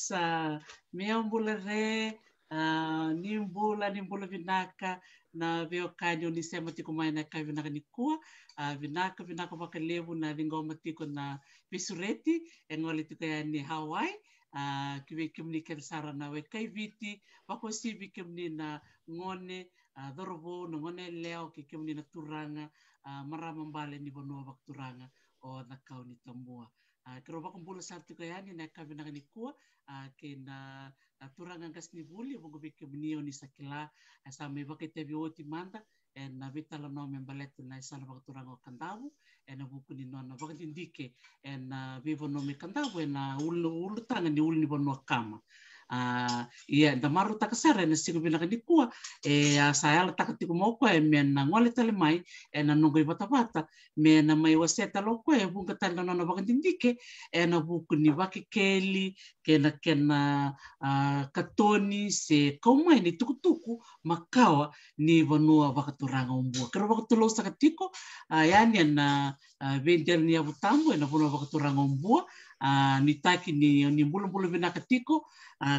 Sa Miau Bua Re Nimbula Vinaka na veo kanyo ni sema tiko mai na kai Vinaka nikua Vinaka wakalevu na lingoma tiko na visureti engole tiko ya ni Hawaii kiwe kimni ken sara na wekai viti wako sivi kimni na ngone dorobo na ngone leo ki kimni na turanga marama mbale ni bono wak turanga o na kau ni tambua kero wako mbula sa tiko ya ni na kai Vinaka nikua kena turanga gas ni buli bongo bike bnio ni sakila sa me bakete bioti manda na veitalanoa membalet na sana bak turanga kandavu na buku ni nona bak indike na vivo no me kandavu na ulu tanga ni ulu ni bono kama ia da maru takasara na sigo Vinaka nikua sa ala takatiku moko me na ngole tale mai na nongo bata me na mai waseta loko bunga Talanoa bak indike na buku ni Vakekeli kena katoni se kaumai ni itukutuku makawa ni vanua vakaturanga umbua kero vakatulo sakatiko yani na vendel ni abutambo na vanua vakaturanga umbua ni taki ni bulu Vinaka tiko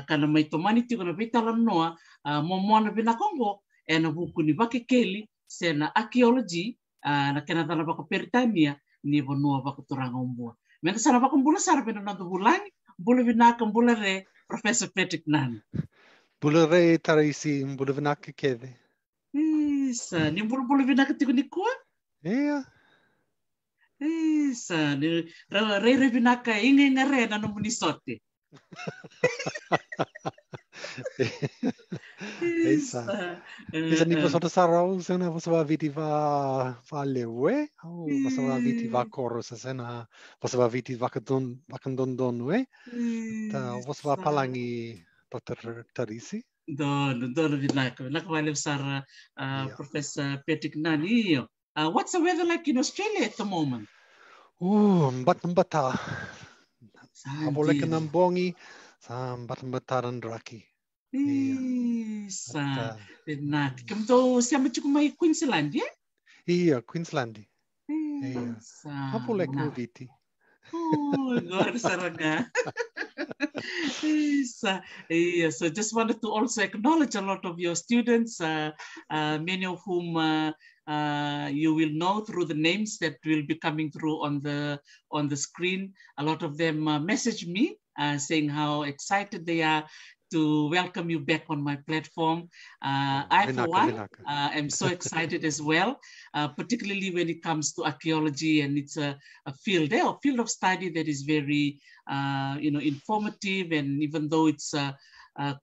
kana mai tomani tiko na veitalanoa momona Vinaka ngo na buku ni Vakekeli se na archaeology na kena tana vakaperitania ni vanua vakaturanga umbua mena sana vakumbula sara pena na vulagi Bula Vinaka Bua Re Professor Paddy Nunn. Bua Re tarisi Bula Vinaka kede. Isa, ni Bula Vinaka tiko nikua? Iya. Isa, ni re Vinaka inga re na nomuni sote. Isa. Isa ni pasota sarau sena pasava viti va lewe au pasava viti va koro sena pasava viti vakandondon we. Ta pasava palangi Dr. Tarisi. Dono Vinaka. Vinaka wale sara Yeah. Professor Paddy Nunn. What's the weather like in Australia at the moment? Mbata. Haboleka Indeed. nambongi, mbata randraki. Yeah. Isa, Vinaka. Kamdo siamo chuko mai Queensland, yeah? Yeah, Queensland. Yeah. Isa, Haboleka Vinaka. viti. Oh, God, Saranga. Yes, I just wanted to also acknowledge a lot of your students, many of whom you will know through the names that will be coming through on the screen. A lot of them message me saying how excited they are to welcome you back on my platform. I, for one, am so excited as well, particularly when it comes to archaeology, and it's a field of study that is very informative, and even though it's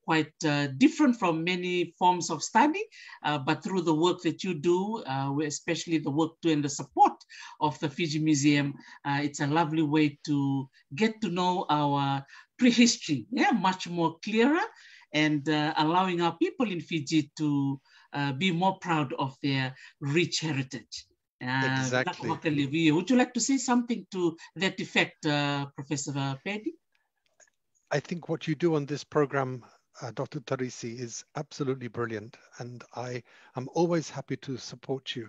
quite different from many forms of study, but through the work that you do, especially the work to and the support of the Fiji Museum, it's a lovely way to get to know our prehistory, much more clearer, and allowing our people in Fiji to be more proud of their rich heritage. Exactly. Would you like to say something to that effect, Professor Paddy? I think what you do on this program, Dr. Tarisi, is absolutely brilliant, and I am always happy to support you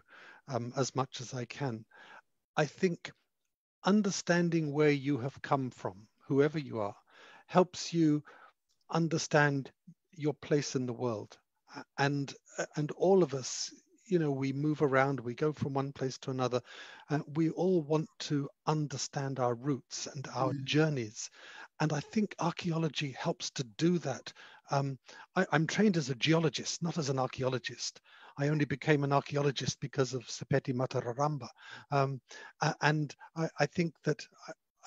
as much as I can. I think understanding where you have come from, whoever you are, helps you understand your place in the world. And all of us, we move around, we go from one place to another, and we all want to understand our roots and our journeys. And I think archaeology helps to do that. I'm trained as a geologist, not as an archaeologist. I only became an archaeologist because of Sepeti Matararamba. And I think that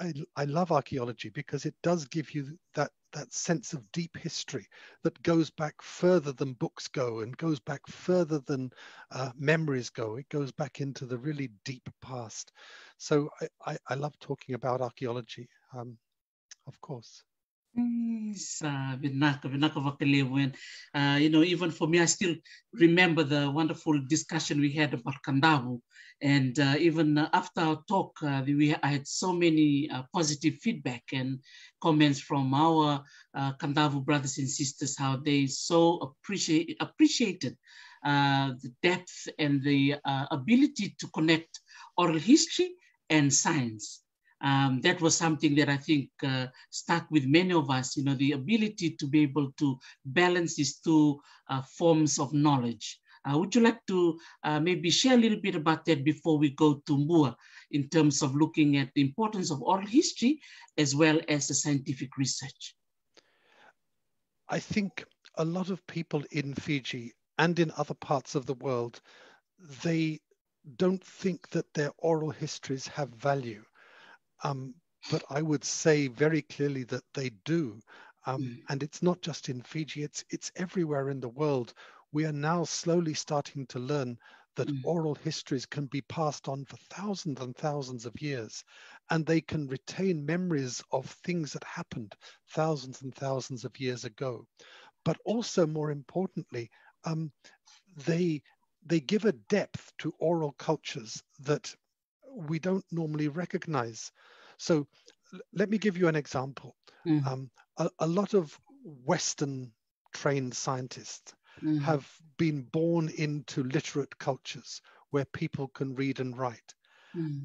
I love archaeology because it does give you that sense of deep history that goes back further than books go and goes back further than memories go. It goes back into the really deep past. So I love talking about archaeology, of course. Vinaka Vakekeli. Even for me, I still remember the wonderful discussion we had about Kandavu. And even after our talk, I had so many positive feedback and comments from our Kandavu brothers and sisters, how they so appreciated the depth and the ability to connect oral history and science. That was something that I think stuck with many of us, the ability to be able to balance these two forms of knowledge. Would you like to maybe share a little bit about that before we go to Bua in terms of looking at the importance of oral history as well as the scientific research? I think a lot of people in Fiji and in other parts of the world, they don't think that their oral histories have value. But I would say very clearly that they do. And it's not just in Fiji, it's everywhere in the world. We are now slowly starting to learn that oral histories can be passed on for thousands and thousands of years, and they can retain memories of things that happened thousands and thousands of years ago. But also, more importantly, they give a depth to oral cultures that we don't normally recognize. So let me give you an example. A lot of Western trained scientists have been born into literate cultures where people can read and write.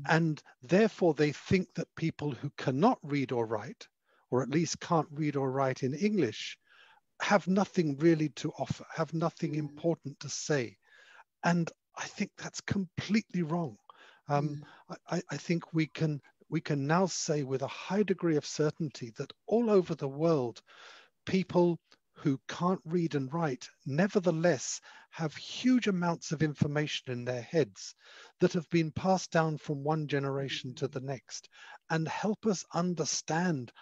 And therefore they think that people who cannot read or write, or at least can't read or write in English, have nothing really to offer, have nothing important to say. And I think that's completely wrong. I think we can now say with a high degree of certainty that all over the world, people who can't read and write nevertheless have huge amounts of information in their heads that have been passed down from one generation to the next and help us understand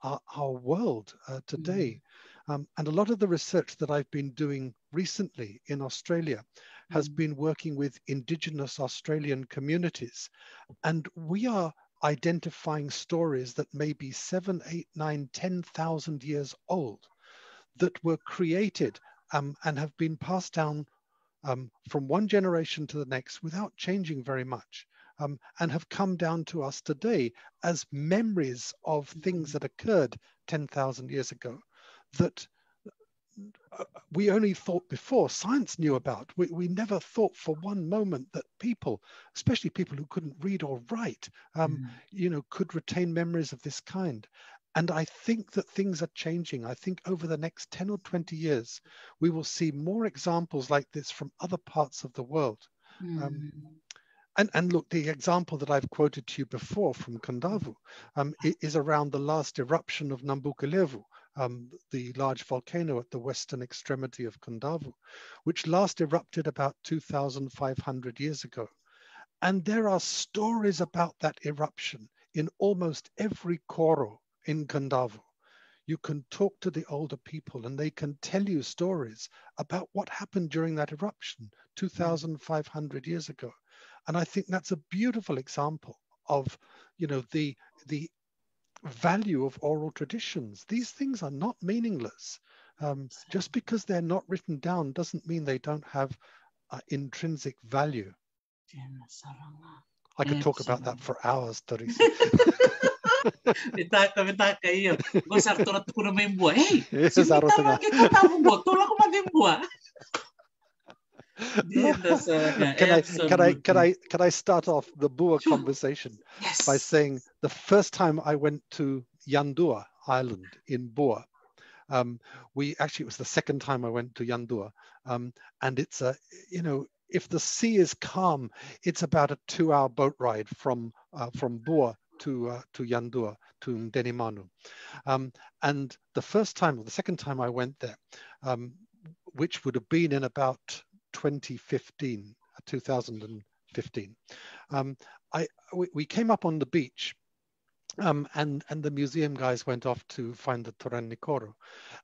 our world today. And a lot of the research that I've been doing recently in Australia has been working with Indigenous Australian communities. And we are identifying stories that may be 7, 8, 9, 10,000 years old that were created and have been passed down from one generation to the next without changing very much, and have come down to us today as memories of things that occurred 10,000 years ago that we only thought before science knew about. We never thought for one moment that people, especially people who couldn't read or write, could retain memories of this kind. And I think that things are changing. I think over the next 10 or 20 years, we will see more examples like this from other parts of the world. And look, the example that I've quoted to you before from Kondavu is around the last eruption of Nambukulevu, the large volcano at the western extremity of Kondavu, which last erupted about 2,500 years ago. And there are stories about that eruption in almost every koro in Kondavu. You can talk to the older people and they can tell you stories about what happened during that eruption 2,500 years ago. And I think that's a beautiful example of, the value of oral traditions. These things are not meaningless. Just because they're not written down doesn't mean they don't have intrinsic value. I could talk about that for hours, Teresa. Vitaka iyo. Gosar torat ko na may buwa. Hey, simita man kita tawag mo. Tulak ko man din buwa. Can I start off the Bua conversation by saying the first time I went to Yandua Island in Bua, it was the second time I went to Yandua, and it's if the sea is calm, it's about a 2-hour boat ride from Bua to Yandua, to Ndenimanu. And the second time I went there, which would have been in about 2015, we came up on the beach, and the museum guys went off to find the Toranikoro.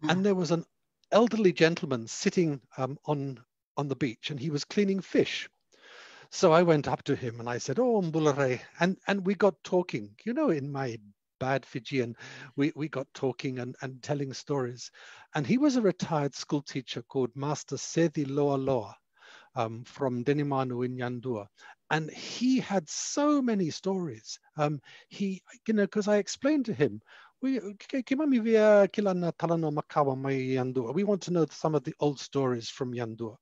And there was an elderly gentleman sitting on the beach, and he was cleaning fish. So I went up to him and I said, "Oh, Mbulare," and we got talking. In my bad Fijian, we got talking and telling stories. And he was a retired school teacher called Master Sethi Loa Loa from Denimanu in Yandua. And he had so many stories. Because I explained to him, Keimami via kilana Talanoa makawa mai Yandua. We want to know some of the old stories from Yandua.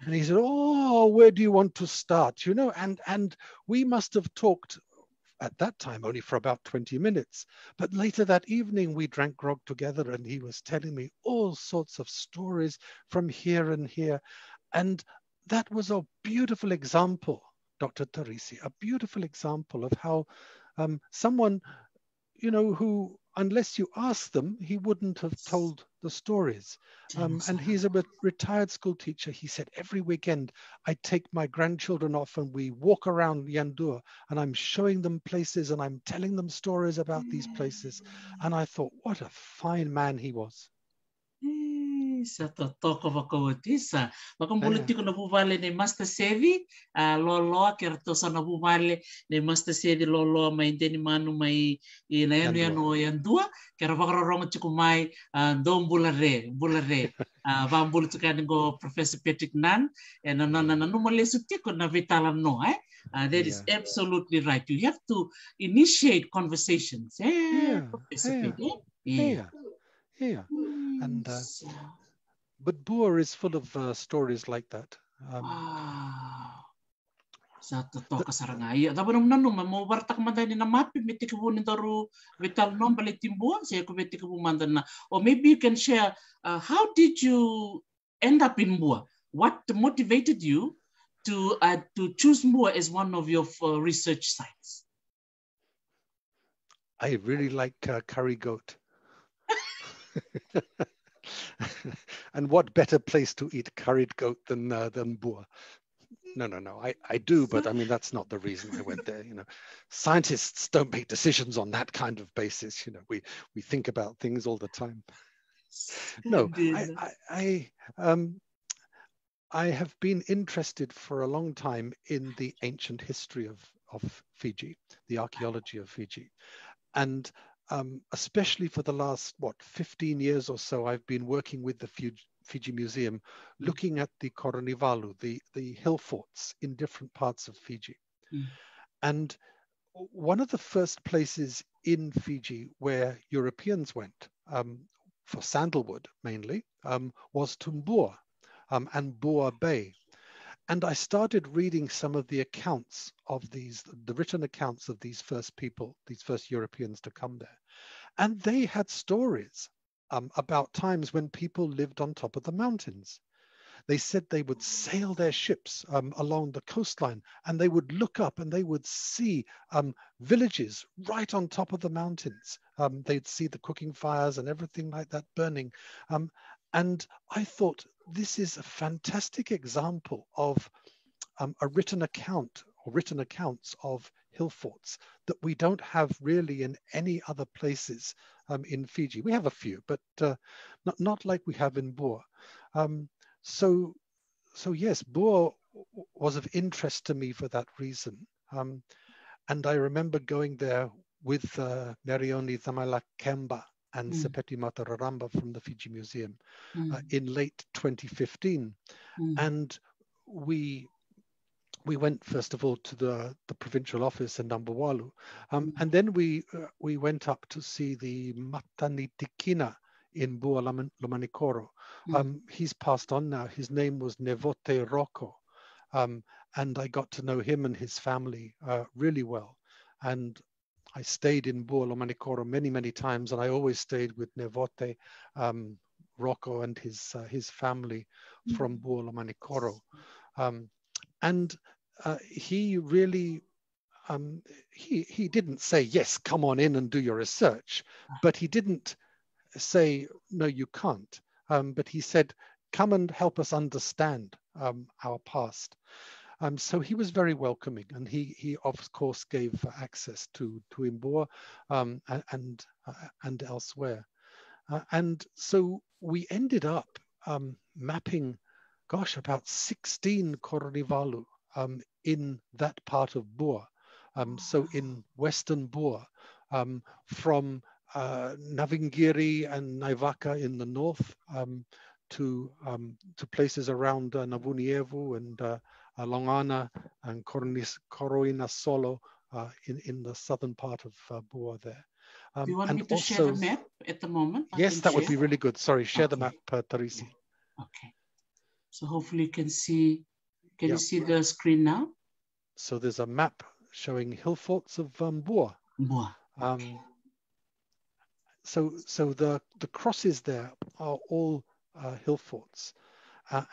And he said, "Oh, where do you want to start?" And we must have talked at that time only for about 20 minutes. But later that evening, we drank grog together and he was telling me all sorts of stories from here and here. And that was a beautiful example, Dr. Teresi, a beautiful example of how someone, who, unless you ask them, he wouldn't have told the stories. And he's a retired school teacher. He said, every weekend I take my grandchildren off and we walk around Yandua and I'm showing them places and I'm telling them stories about these places. And I thought, what a fine man he was. Sa totoo wakawatisa. Wakampolitiko na buvale ni Master Sevi, loloa kerto sa na buvale ni Master Sevi loloa mai Denimanu mai yano Yandua, kera wakaroronga tiku mai do bulare. Vambulu tukani go Professor Patrick Nunn, and numale sutiko na veitalanoa. That is absolutely right. You have to initiate conversations. Professor Yeah. And but Bua is full of stories like that. Sa totoo kasaranga iya. Tapos nung mo wartak man tayo na mapi metikabu ni taru veitalanoa balitimbo sa ko metikabu man na. Or maybe you can share how did you end up in Bua? What motivated you to choose Bua as one of your research sites? I really like curry goat. And what better place to eat curried goat than Bua? No. I do, but I mean, that's not the reason I went there. Scientists don't make decisions on that kind of basis. We think about things all the time. No, I have been interested for a long time in the ancient history of Fiji, the archaeology of Fiji. And especially for the last, 15 years or so, I've been working with the Fiji Museum, looking at the koronivalu, the hill forts in different parts of Fiji. And one of the first places in Fiji where Europeans went, for sandalwood mainly, was Tumbua and Bua Bay. And I started reading some of the accounts of the written accounts of these first people, these first Europeans to come there. And they had stories about times when people lived on top of the mountains. They said they would sail their ships along the coastline, and they would look up and they would see villages right on top of the mountains. They'd see the cooking fires and everything like that burning. And I thought, this is a fantastic example of a written account or written accounts of hill forts that we don't have really in any other places in Fiji. We have a few, but not like we have in Bua. So yes, Bua was of interest to me for that reason. And I remember going there with Nerioni Thamalakemba and Sepeti Matararamba from the Fiji Museum in late 2015. And we went first of all to the provincial office in Nambawalu, and then we went up to see the Matanitikina in Bua Lomanikoro. He's passed on now. His name was Nevote Roko, and I got to know him and his family really well. And I stayed in Bua Lomanikoro many times, and I always stayed with Nevote Roko and his family from Bua Lomanikoro. And he really, he didn't say, yes, come on in and do your research, but he didn't say, no, you can't. But he said, come and help us understand our past. So he was very welcoming, and he of course gave access to Imbua and elsewhere. And so we ended up mapping, gosh, about 16 koronivalu in that part of Bua. So in Western Bua, from Navingiri and Naivaka in the north to places around Navunievu and Longana and Koroina Solo in the southern part of Bua there. Do you want me to share the map at the moment? Yes, that would be really good. Sorry, share the map, Tarisi. Okay. So hopefully you can see, you see the screen now? So there's a map showing hill forts of Bua. Bua. So the crosses there are all hill forts.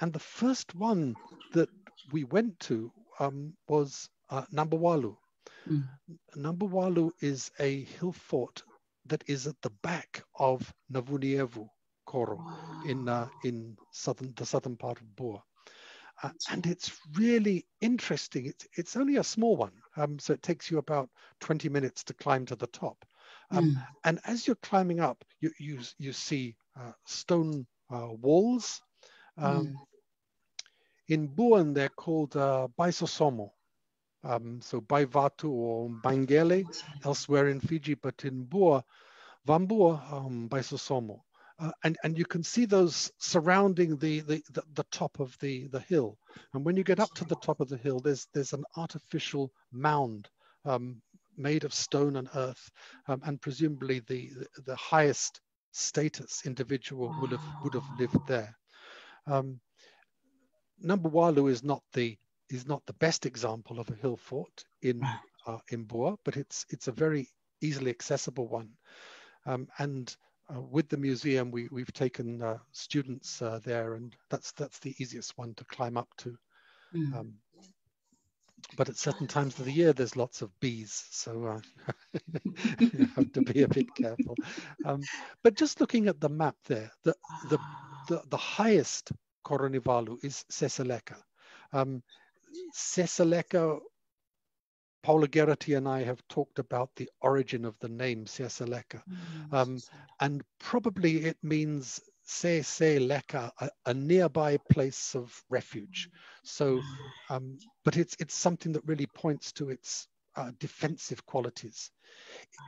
And the first one that we went to was Nambawalu. Nambawalu is a hill fort that is at the back of Navunievu Koro in the southern part of Bua. And it's really interesting. It's only a small one, so it takes you about 20 minutes to climb to the top. And as you're climbing up, you see stone walls. In Buan, they're called Baisosomo. So Baivatu or Bangele elsewhere in Fiji, but in Bua, Vambua, Baisosomo. And you can see those surrounding the top of the hill. And when you get up to the top of the hill, there's an artificial mound made of stone and earth, and presumably the highest status individual would have lived there. Nambawalu is not the best example of a hill fort in Bua, but it's a very easily accessible one. With the museum, we've taken students there, and that's the easiest one to climb up to. But at certain times of the year, there's lots of bees, so you have to be a bit careful. But just looking at the map there, the highest koronivalu is Seseleka. Seseleka, Paula Gerati and I have talked about the origin of the name Seseleka, and probably it means Seseleka, a nearby place of refuge. So, but it's something that really points to its defensive qualities.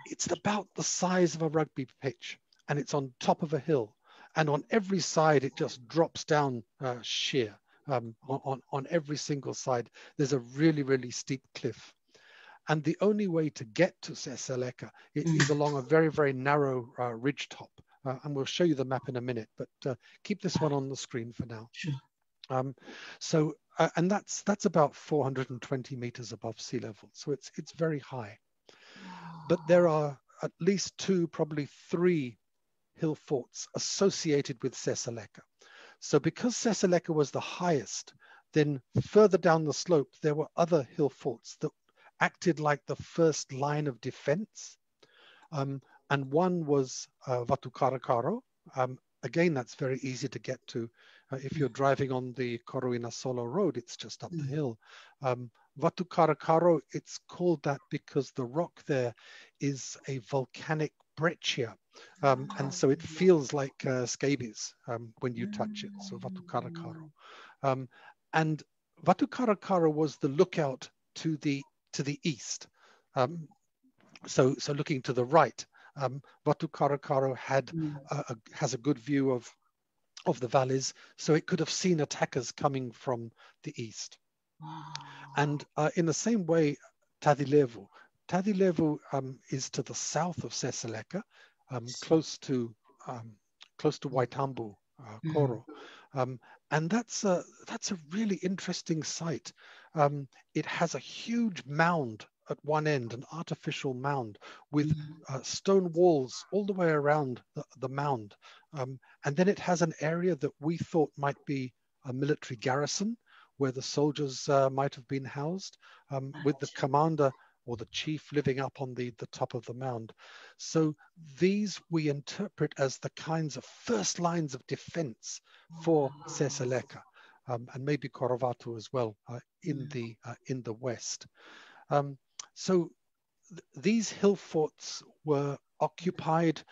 It's about the size of a rugby pitch, and it's on top of a hill, and on every side it just drops down sheer. On every single side, there's a really, really steep cliff. And the only way to get to Seseleka is along a very, very narrow ridge top. And we'll show you the map in a minute, but keep this one on the screen for now. Sure. And that's about 420 meters above sea level. So it's very high. But there are at least 2, probably 3 hill forts associated with Seseleka. So because Seseleka was the highest, then further down the slope, there were other hill forts that acted like the first line of defense. And one was Vatukarakaro. Again, that's very easy to get to. If you're driving on the Koroina Solo Road, it's just up the hill. Vatukarakaro, it's called that because the rock there is a volcanic breccia. And so it feels like scabies when you touch it, so Vatukarakaro. And Vatukarakaro was the lookout to the east. So looking to the right, Vatukarakaro has a good view of the valleys, so it could have seen attackers coming from the east. And in the same way, Tadilevu is to the south of Seseleka, close to Waitambu Koro. And that's a really interesting site. It has a huge mound at one end, an artificial mound with stone walls all the way around the mound. And then it has an area that we thought might be a military garrison where the soldiers might have been housed, with the commander or the chief living up on the top of the mound. So these we interpret as the kinds of first lines of defense for Seseleka, and maybe Korovatu as well in the west. So these hill forts were occupied.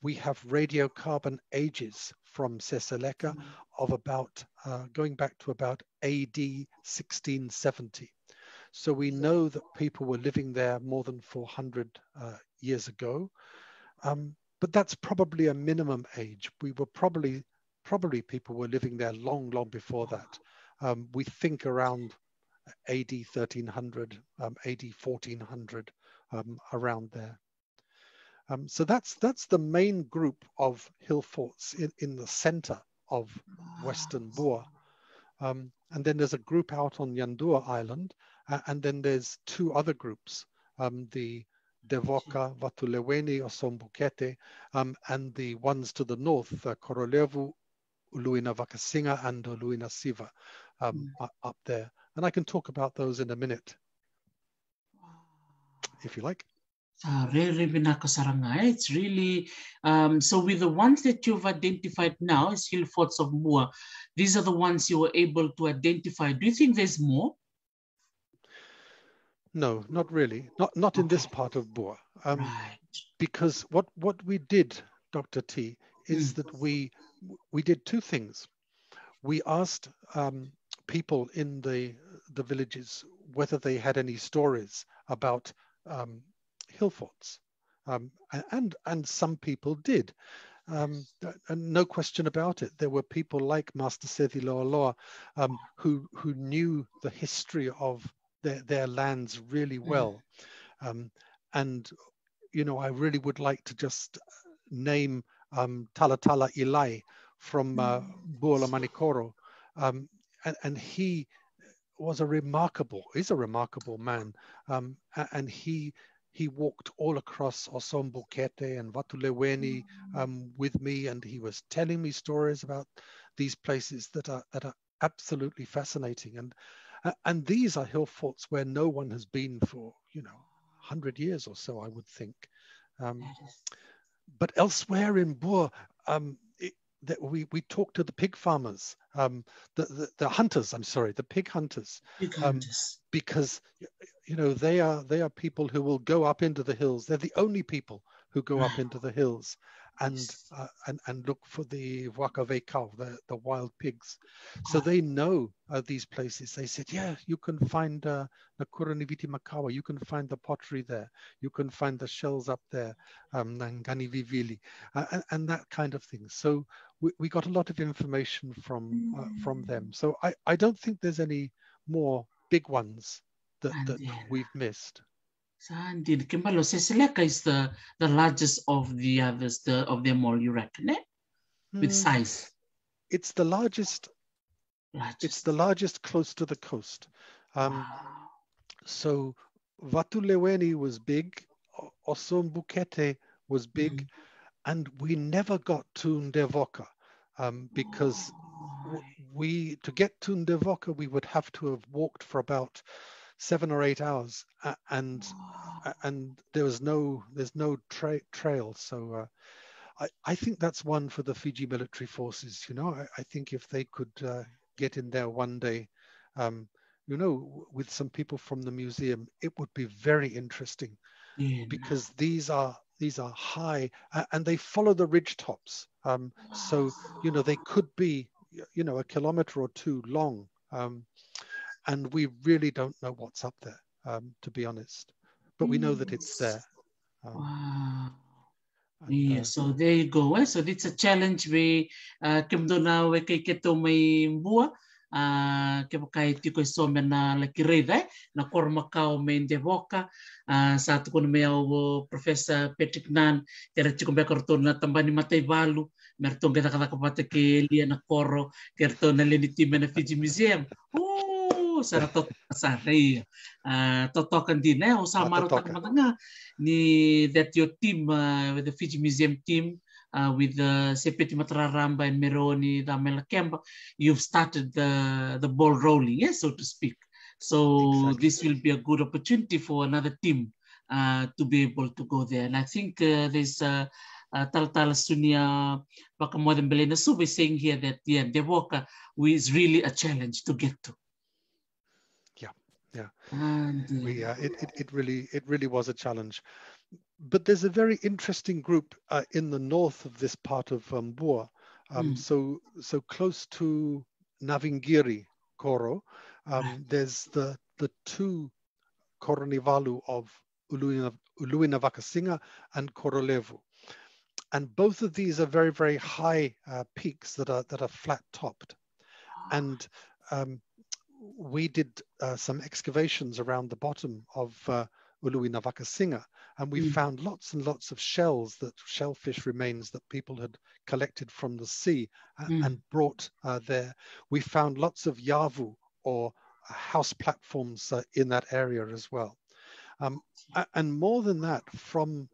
We have radiocarbon ages from Seseleka of about, going back to about AD 1670. So we know that people were living there more than 400 years ago. But that's probably a minimum age. We were probably people were living there long before that. We think around AD 1300, AD 1400, around there. So that's the main group of hill forts in the center of Western Bua. And then there's a group out on Yandua Island, and then there's 2 other groups, the Devoka, Vatuleweni, Osombukete, and the ones to the north, Korolevu, Uluina Vakasinga, and Uluina Siva, up there. And I can talk about those in a minute, if you like. It's really, so with the ones that you've identified now as hill forts of Bua, these are the ones you were able to identify. Do you think there's more? No, not really. Not in this part of Bua. Right. Because what we did, Dr. T, is that we did 2 things. We asked people in the villages whether they had any stories about hill forts, and some people did, and no question about it. There were people like Master Sethi Loaloa who knew the history of their lands really well, and I really would like to just name Talatala Ilai from Buola Manikoro, and he is a remarkable man, and he walked all across Osombukete and Vatuleweni with me, and he was telling me stories about these places that are absolutely fascinating, and these are hill forts where no one has been for 100 years or so, I would think. But elsewhere in Bua, we talked to the pig farmers, the hunters. I'm sorry, the pig hunters, because they are people who will go up into the hills. They're the only people who go up into the hills, and look for the veika, the wild pigs. So they know these places. They said, yeah, you can find Nakuraniviti makawa, you can find the pottery there, you can find the shells up there, Nangani Vivili, and that kind of thing. So we got a lot of information from them. So I don't think there's any more big ones that we've missed. Indeed, Kimbalo Seseleka is the largest of the others, of them all, you reckon, eh? With size. It's the largest. It's the largest close to the coast. So Vatuleweni was big, Osombukete was big, and we never got to Ndevoka because to get to Ndevoka, we would have to have walked for about 7 or 8 hours, and there's no trail. So I think that's one for the Fiji military forces. You know, I think if they could get in there one day, you know, with some people from the museum, it would be very interesting because these are high and they follow the ridge tops. So, you know, they could be, you know, 1 kilometer or 2 long. And we really don't know what's up there, to be honest. But we know that it's there. Wow. Yeah, so there you go. Eh? So it's a challenge we kimdona we kay keto may bua ke kay tiko some na la kireda na kormakao may devoka sa ato kono Miau Professor Patrick Nunn kaya tiko be karto na tambani matay balu merto gata kata kapate ke lia na koro kerto na lenitime na Fiji Museum. Sara to sari totokan din eh o sa maro tak matanga ni that your team with the Fiji Museum team with Sepeti Matararamba and Meroni Damela Kemba, you've started the ball rolling, yes, so to speak. So this will be a good opportunity for another team to be able to go there. And I think there's Taltala Sunia Bakamodan Belena Sube saying here that Devoka is really a challenge to get to. Yeah, it really was a challenge. But there's a very interesting group in the north of this part of Bua, so close to Navingiri Koro. There's the 2 Koronivalu of Uluina Vakasinga and Korolevu, and both of these are very, very high peaks that are flat topped, and we did some excavations around the bottom of Uluina Vakasinga, and we found lots and lots of shellfish remains that people had collected from the sea and brought there. We found lots of yavu or house platforms in that area as well. And more than that, from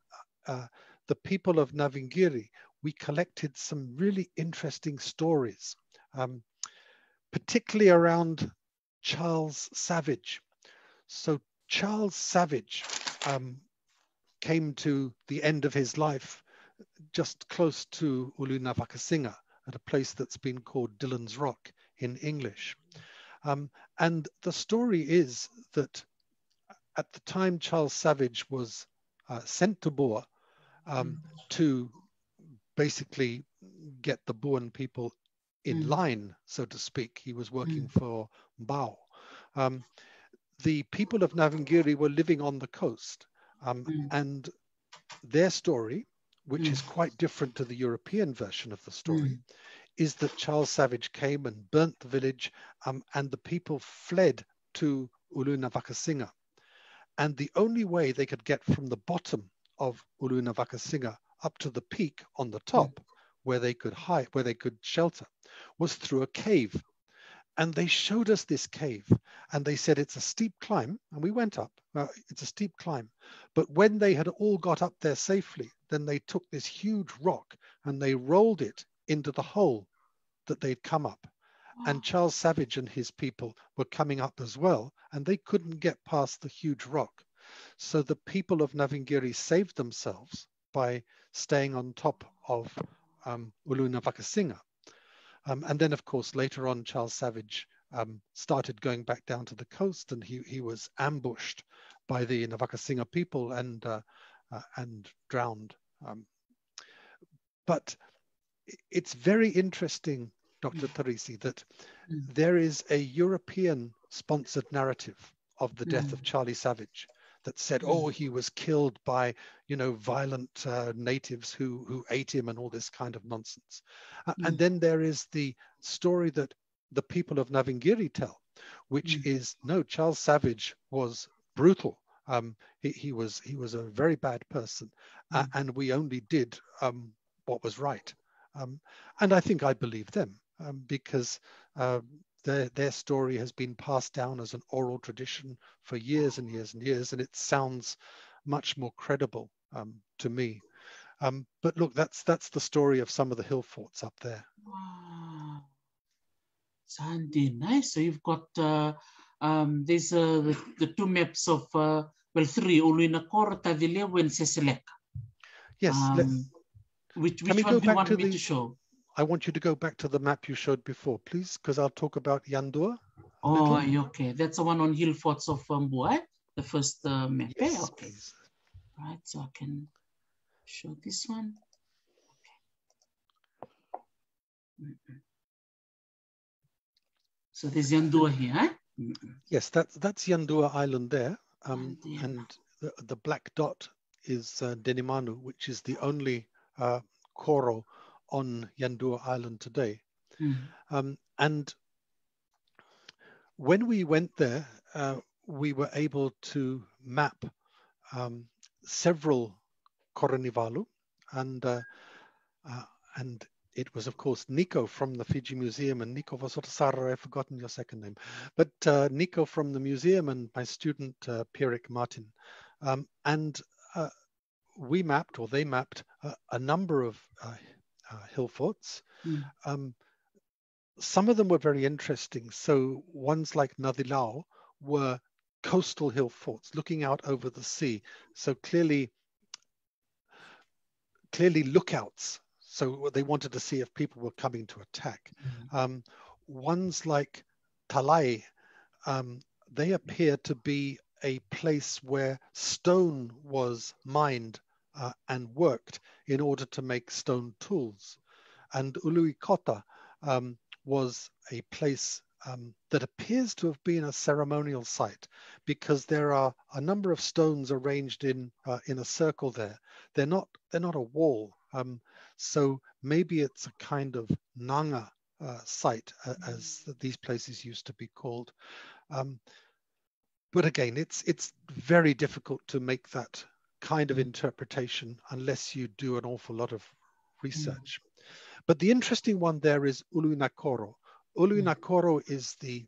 the people of Navingiri, we collected some really interesting stories, particularly around Charles Savage. So Charles Savage came to the end of his life just close to Uluina Vakasinga at a place that's been called Dillon's Rock in English. And the story is that at the time Charles Savage was sent to Bua to basically get the Buan people in line, so to speak. He was working for Miau. The people of Navingiri were living on the coast, and their story, which is quite different to the European version of the story, is that Charles Savage came and burnt the village, and the people fled to Uluina Vakasinga. And the only way they could get from the bottom of Uluina Vakasinga up to the peak on the top, where they could hide, where they could shelter, was through a cave. And they showed us this cave, and they said it's a steep climb, and we went up. It's a steep climb. But when they had all got up there safely, then they took this huge rock and they rolled it into the hole that they'd come up. And Charles Savage and his people were coming up as well, and they couldn't get past the huge rock. So the people of Navingiri saved themselves by staying on top of Uluina Vakasinga. And then, of course, later on, Charles Savage started going back down to the coast, and he was ambushed by the Navakasinga people and drowned. But it's very interesting, Dr. Tarisi, that there is a European-sponsored narrative of the death of Charlie Savage that said, oh, he was killed by, violent natives who ate him and all this kind of nonsense. And then there is the story that the people of Navingiri tell, which is, no, Charles Savage was brutal. He was a very bad person, and we only did what was right. And I think I believe them because their story has been passed down as an oral tradition for years and years and years, and it sounds much more credible to me. But look, that's the story of some of the hill forts up there. Wow. Sandy, nice. So you've got there's the two maps of three, Uluinakoro, Tavilevu, and Seseleka. Yes. Which one do you want me to show? I want you to go back to the map you showed before, please, because I'll talk about Yandua. Okay. That's the one on hill forts of Bua, the first map. Yes, okay. Please. Right, so I can show this one. Okay. So there's Yandua here, huh? Yes, that's Yandua Island there. And the black dot is Denimanu, which is the only koro on Yandua Island today. And when we went there, we were able to map several koronivalu, and it was, of course, Nico from the Fiji Museum, and Nico was Sara, I've forgotten your second name, but Nico from the museum and my student Pierik Martin, and we mapped, or they mapped, a number of hill forts. Some of them were very interesting. So ones like Nadilao were coastal hill forts looking out over the sea. So clearly lookouts. So they wanted to see if people were coming to attack. Ones like Talai, they appear to be a place where stone was mined and worked in order to make stone tools. And Uluikota was a place that appears to have been a ceremonial site, because there are a number of stones arranged in a circle there. They're not a wall. So maybe it's a kind of nanga site, as these places used to be called. But again, it's very difficult to make that kind of interpretation unless you do an awful lot of research. But the interesting one there is Uluinakoro. Uluinakoro is the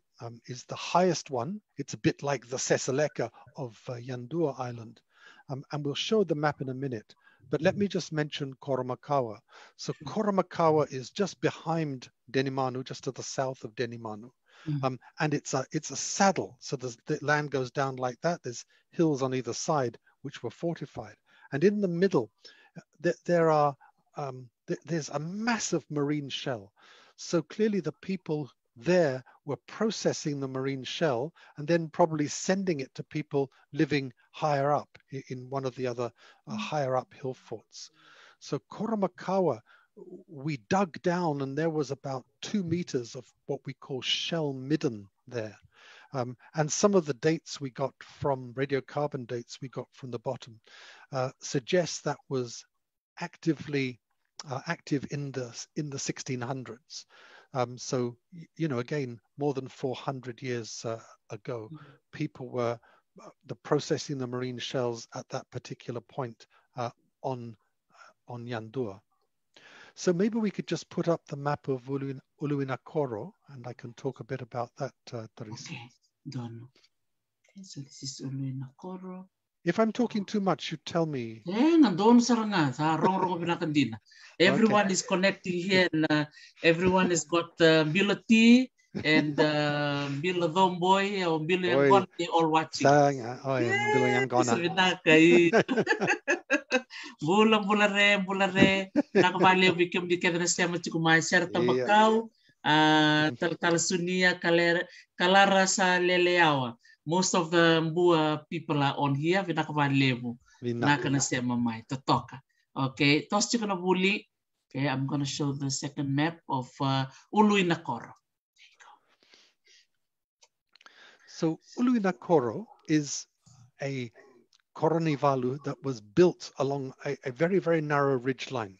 highest one. It's a bit like the Seseleka of Yandua Island. And we'll show the map in a minute. But let me just mention Koromakawa. So Koromakawa is just behind Denimanu, just to the south of Denimanu. And it's a saddle. So the land goes down like that. There's hills on either side, which were fortified. And in the middle, there's a massive marine shell. So clearly the people there were processing the marine shell and then probably sending it to people living higher up in one of the other higher up hill forts. So Koromakawa, we dug down and there was about 2 meters of what we call shell midden there. And some of the dates we got from radiocarbon dates we got from the bottom suggests that was active in the 1600s. So, again, more than 400 years ago, people were processing the marine shells at that particular point on Yandua. So maybe we could just put up the map of Uluinakoro, and I can talk a bit about that, Teresa. Okay, done. Okay, so this is Uluinakoro. If I'm talking too much, you tell me. Everyone is connecting here, and everyone has got Bill T and Bill Domboy or Bill Yangon, they all watching. Bulare, nakabali bikim di kedra siya machikumay ser tabakau, talasunia kalara sa leleawa. Most of the Bua people are on here. Vinaka levu. Naka na siya mamay. Totoka. Okay. Tos chika na buli. Okay, I'm going to show the second map of Uluinakoro. So Uluinakoro is a koronivalu that was built along a very, very narrow ridge line,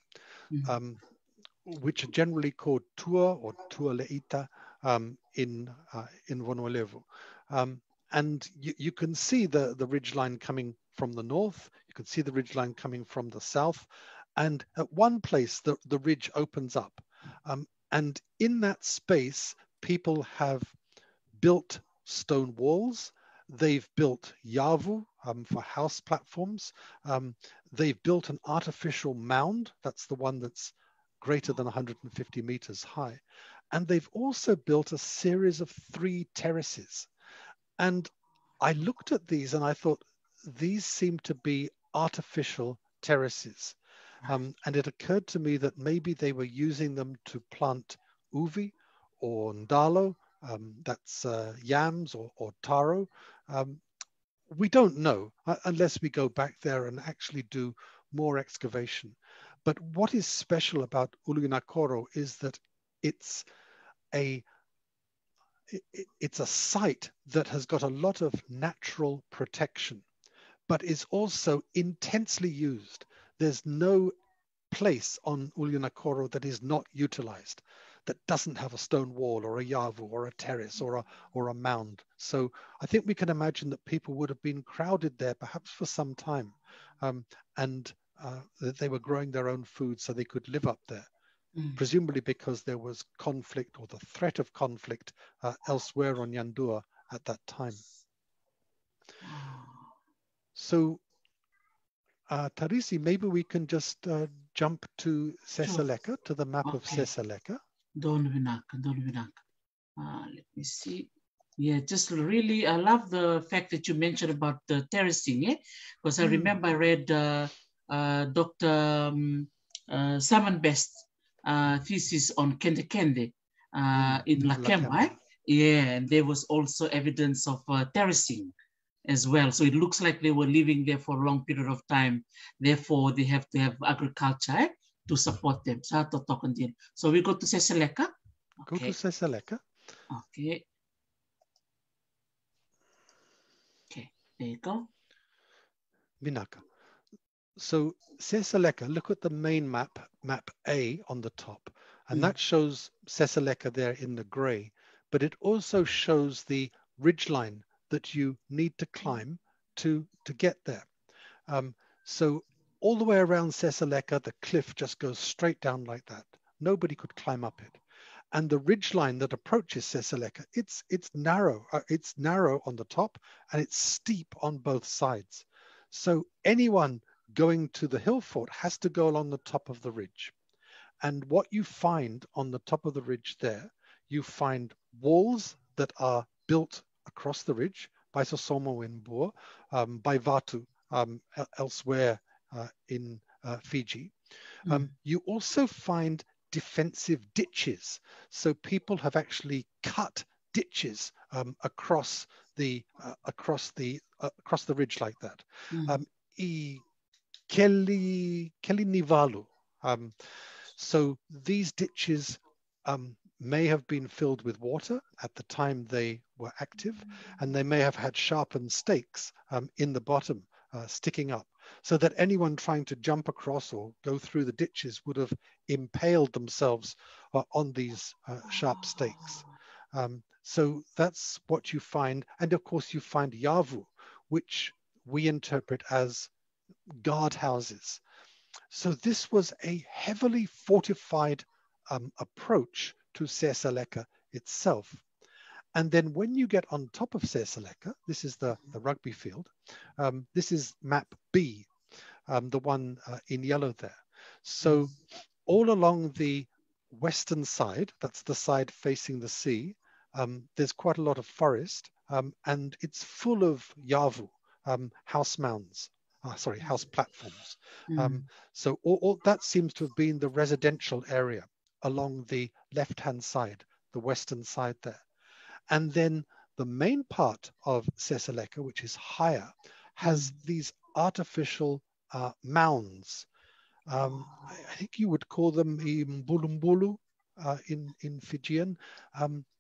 which are generally called tua or tualeita in Vunualevu. And you can see the ridge line coming from the north, you can see the ridge line coming from the south, and at one place the ridge opens up. And in that space, people have built stone walls. They've built yavu for house platforms. They've built an artificial mound. That's the one that's greater than 150 meters high. And they've also built a series of 3 terraces. And I looked at these and I thought, these seem to be artificial terraces. And it occurred to me that maybe they were using them to plant uvi or ndalo, that's yams or taro. We don't know unless we go back there and actually do more excavation. But what is special about Uluinakoro is that it's a site that has got a lot of natural protection, but is also intensely used. There's no place on Uluinakoro that is not utilized, that doesn't have a stone wall or a yavu or a terrace or a mound. So I think we can imagine that people would have been crowded there perhaps for some time, and that they were growing their own food so they could live up there, presumably because there was conflict or the threat of conflict elsewhere on Yandua at that time. So Tarisi, maybe we can just jump to Seseleka, to the map of Seseleka. Don Vinaka. Let me see. Yeah, just really, I love the fact that you mentioned about the terracing, because I remember I read Dr. Simon Best's thesis on Kende Kende in Lakemba. Yeah, and there was also evidence of terracing as well. So it looks like they were living there for a long period of time. Therefore, they have to have agriculture to support them. So we go to Seseleka. Go to Seseleka. Okay. Okay, there you go. Vinaka. So Seseleka, look at the main map, map A on the top, and that shows Seseleka there in the gray, but it also shows the ridgeline that you need to climb to get there. So all the way around Seseleka, the cliff just goes straight down like that. Nobody could climb up it. And the ridgeline that approaches Seseleka, it's narrow. It's narrow on the top and it's steep on both sides. So anyone going to the hill fort has to go along the top of the ridge. And what you find on the top of the ridge there, you find walls that are built across the ridge by Sosomo in Bua, by Vatu elsewhere in Fiji. You also find defensive ditches. So people have actually cut ditches across the ridge like that. Keli Nivalu. So these ditches may have been filled with water at the time they were active, and they may have had sharpened stakes in the bottom sticking up, so that anyone trying to jump across or go through the ditches would have impaled themselves on these sharp stakes. So that's what you find. And of course you find yavu, which we interpret as guard houses. So this was a heavily fortified approach to Seseleka itself. And then when you get on top of Seseleka, this is the rugby field, this is map B, the one in yellow there. So all along the western side, that's the side facing the sea, there's quite a lot of forest, and it's full of yavu, house mounds, house platforms. So all that seems to have been the residential area along the left-hand side, the western side there. And then the main part of Seseleka, which is higher, has these artificial mounds. I think you would call them mbulumbulu in Fijian,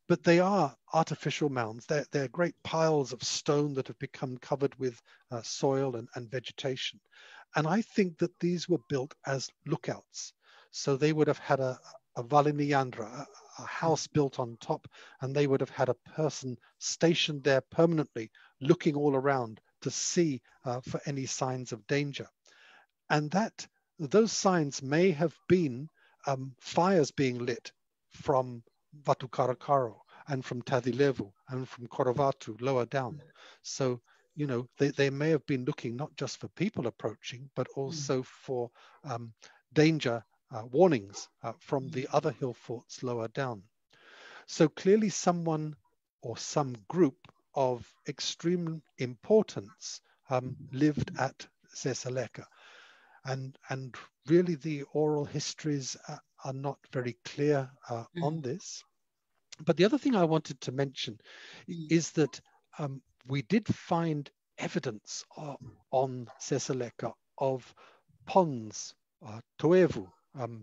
but they are artificial mounds. They're great piles of stone that have become covered with soil and vegetation. And I think that these were built as lookouts. So they would have had a valiniandra, a house built on top, and they would have had a person stationed there permanently, looking all around to see for any signs of danger. And those signs may have been fires being lit from Vatukarakaro and from Tadilevu and from Korovatu lower down. So, you know, they may have been looking not just for people approaching, but also for danger warnings from the other hill forts lower down. So clearly someone or some group of extreme importance lived at Sesaleka. And really the oral histories are not very clear on this. But the other thing I wanted to mention is that we did find evidence on Sesaleka of ponds, toevu,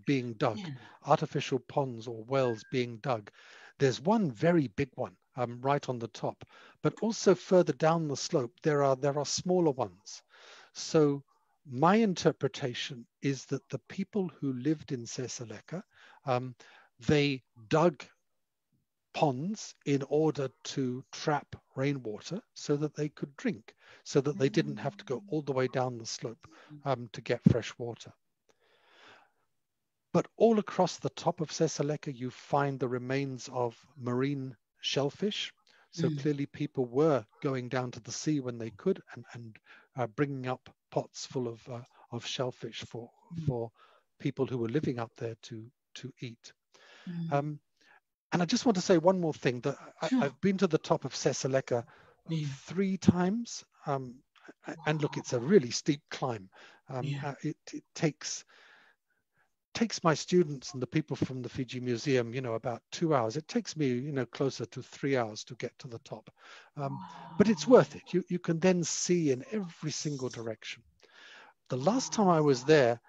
being dug, artificial ponds or wells being dug. There's one very big one right on the top, but also further down the slope there are smaller ones. So my interpretation is that the people who lived in Sesaleka, they dug ponds in order to trap rainwater so that they could drink, so that they didn't have to go all the way down the slope to get fresh water. But all across the top of Sesaleka, you find the remains of marine shellfish. So clearly people were going down to the sea when they could and bringing up pots full of shellfish for people who were living up there to eat. And I just want to say one more thing, that I've been to the top of Sesaleka 3 times. And look, it's a really steep climb. It takes my students and the people from the Fiji Museum, you know, about 2 hours. It takes me, you know, closer to 3 hours to get to the top. But it's worth it. You can then see in every single direction. The last time I was there,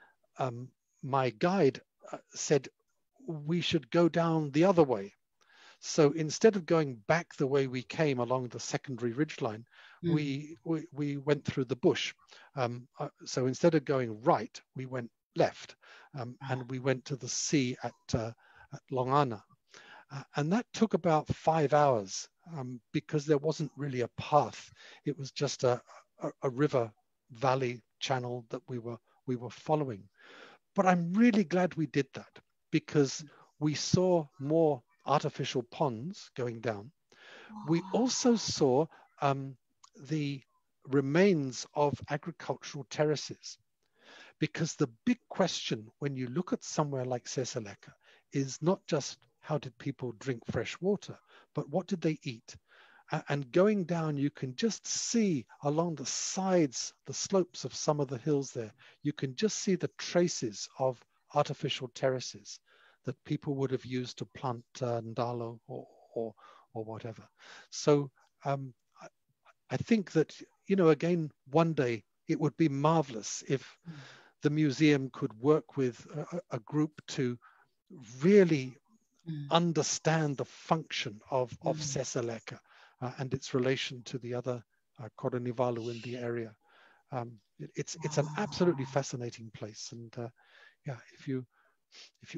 my guide said we should go down the other way. So instead of going back the way we came along the secondary ridgeline, we went through the bush. So instead of going right, we went left, and we went to the sea at Longana. And that took about 5 hours because there wasn't really a path. It was just a river valley channel that we were following. But I'm really glad we did that, because we saw more artificial ponds going down. We also saw the remains of agricultural terraces, because the big question when you look at somewhere like Sesaleka is not just how did people drink fresh water, but what did they eat? And going down, you can just see along the sides, the slopes of some of the hills there, you can just see the traces of artificial terraces that people would have used to plant ndalo or whatever. So I think that, you know, again, one day it would be marvelous if the museum could work with a group to really understand the function of Sesaleka and its relation to the other Koronivalu in the area. It's an absolutely fascinating place, and yeah, if you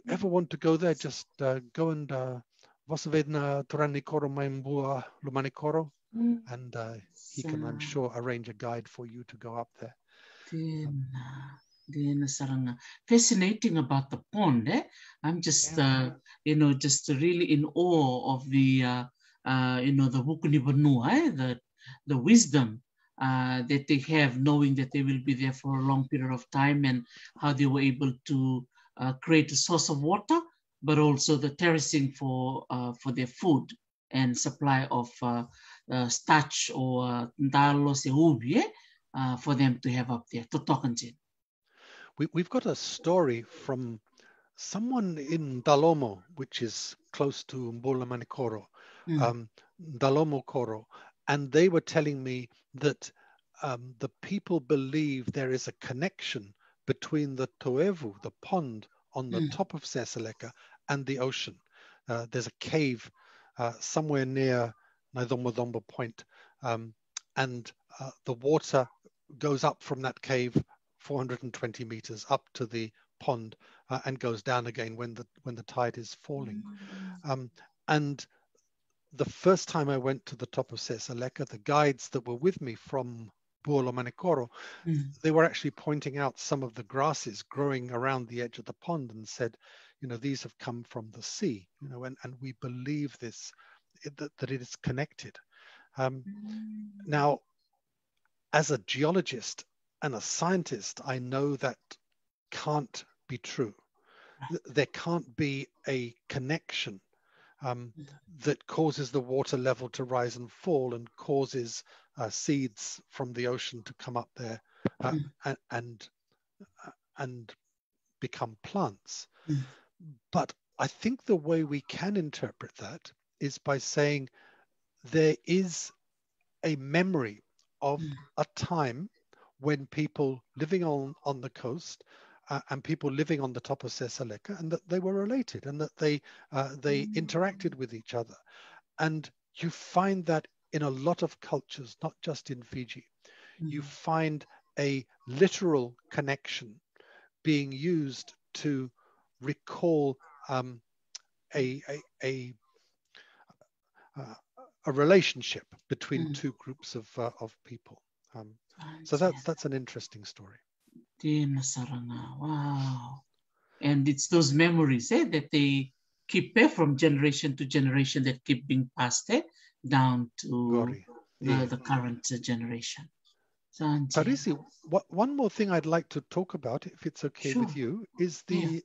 ever want to go there, just go and Vasavedna Toranikoro Maimbua Lumanikoro, and he can, I'm sure, arrange a guide for you to go up there. Fascinating about the pond. I'm just, you know, just really in awe of the, you know, the Wukunivanua, the wisdom that they have, knowing that they will be there for a long period of time, and how they were able to create a source of water, but also the terracing for their food and supply of starch or ndalo se ubi for them to have up there. We've got a story from someone in Dalomo, which is close to Mbulamanikoro, Dalomo Koro, and they were telling me that the people believe there is a connection between the Toevu, the pond on the top of Seseleka, and the ocean. There's a cave somewhere near Naidomodongo Point, and the water goes up from that cave 420 meters up to the pond and goes down again when the tide is falling. And the first time I went to the top of Seseleka, the guides that were with me from Buolomanekoro, they were actually pointing out some of the grasses growing around the edge of the pond and said, you know, these have come from the sea, you know, and we believe this, that it is connected. Now, as a geologist and a scientist, I know that can't be true. There can't be a connection that causes the water level to rise and fall and causes seeds from the ocean to come up there and become plants. But I think the way we can interpret that is by saying there is a memory of a time when people living on the coast and people living on the top of Seseleka, and that they were related and that they interacted with each other. And you find that in a lot of cultures, not just in Fiji. You find a literal connection being used to recall a relationship between two groups of people. So that's an interesting story. Wow. And it's those memories that they keep from generation to generation that keep being passed down to the current generation. Tarisi, one more thing I'd like to talk about, if it's okay with you, is the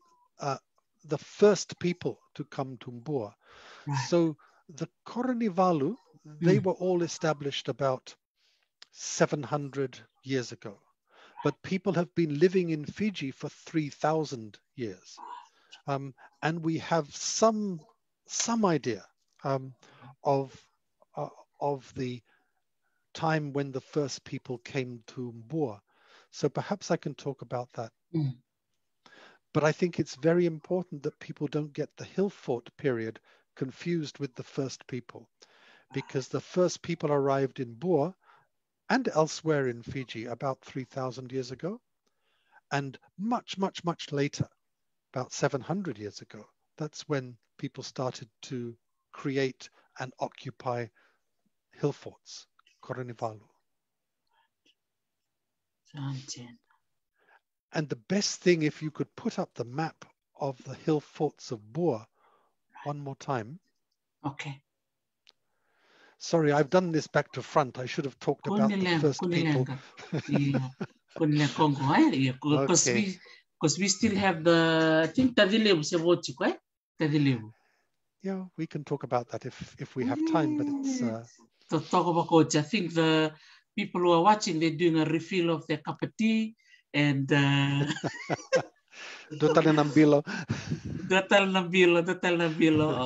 first people to come to Bua. So the Koronivalu, they were all established about 700 years ago, but people have been living in Fiji for 3,000 years. And we have some idea of the time when the first people came to Bua. So perhaps I can talk about that. But I think it's very important that people don't get the hill fort period confused with the first people, because the first people arrived in Bua and elsewhere in Fiji about 3,000 years ago, and much, much, much later, about 700 years ago, that's when people started to create and occupy hill forts, Koronivalu. And the best thing, if you could put up the map of the hill forts of Bua one more time. Okay. Sorry, I've done this back to front. I should have talked about the first people. Because we still have the, I think, yeah, we can talk about that if we have time, but it's... To talk about coach, I think the people who are watching, they're doing a refill of their cup of tea and... Dotalenambilo.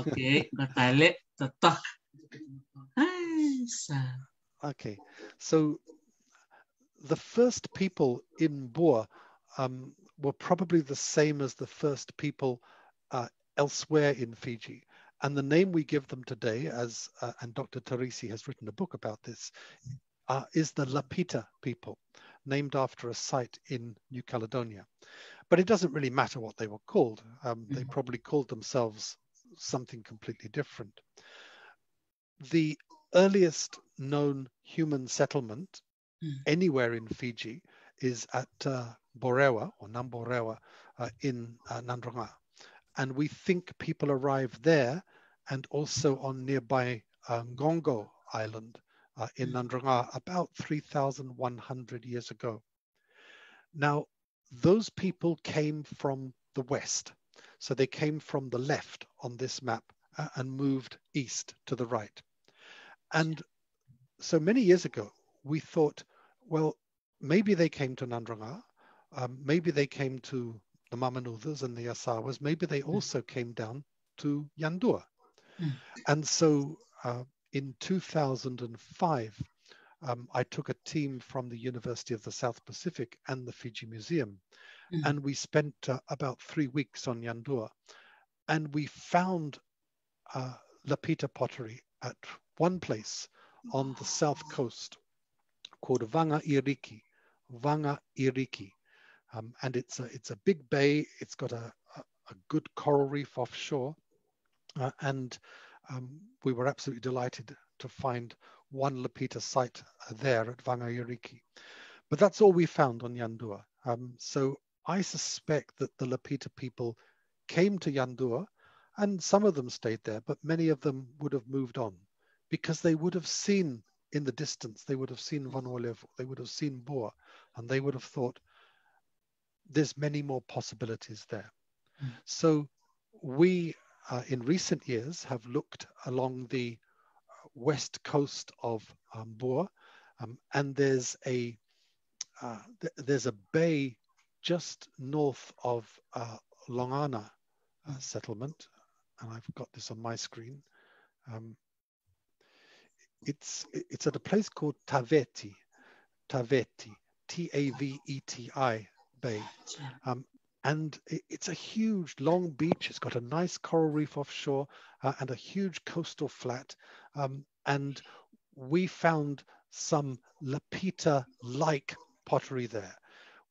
Okay, Dotale, Totok. Okay, so the first people in Bua were probably the same as the first people elsewhere in Fiji. And the name we give them today, as and Dr. Tarisi has written a book about this, is the Lapita people, named after a site in New Caledonia. But it doesn't really matter what they were called. They probably called themselves something completely different. The earliest known human settlement anywhere in Fiji is at Borewa or Namborewa in Nandronga. And we think people arrived there and also on nearby Ngongo Island in Nandronga about 3,100 years ago. Now, those people came from the west. So they came from the left on this map and moved east to the right. And so many years ago, we thought, well, maybe they came to Nandronga, maybe they came to the Mamanuthas and the Asawas, maybe they also came down to Yandua. And so in 2005, I took a team from the University of the South Pacific and the Fiji Museum, and we spent about 3 weeks on Yandua, and we found lapita pottery at one place on the south coast called Vanga Iriki. And it's a big bay. It's got a good coral reef offshore, and we were absolutely delighted to find one lapita site there at Vanga Iriki. But that's all we found on Yandua. So I suspect that the lapita people came to Yandua, and some of them stayed there, but many of them would have moved on because they would have seen in the distance, they would have seen Vanuatu, they would have seen Bua, and they would have thought, there's many more possibilities there. So we, in recent years, have looked along the west coast of Bua, and there's a bay just north of Longana settlement, and I've got this on my screen. It's at a place called Taveti, Taveti Bay, and it's a huge long beach. It's got a nice coral reef offshore and a huge coastal flat, and we found some lapita-like pottery there.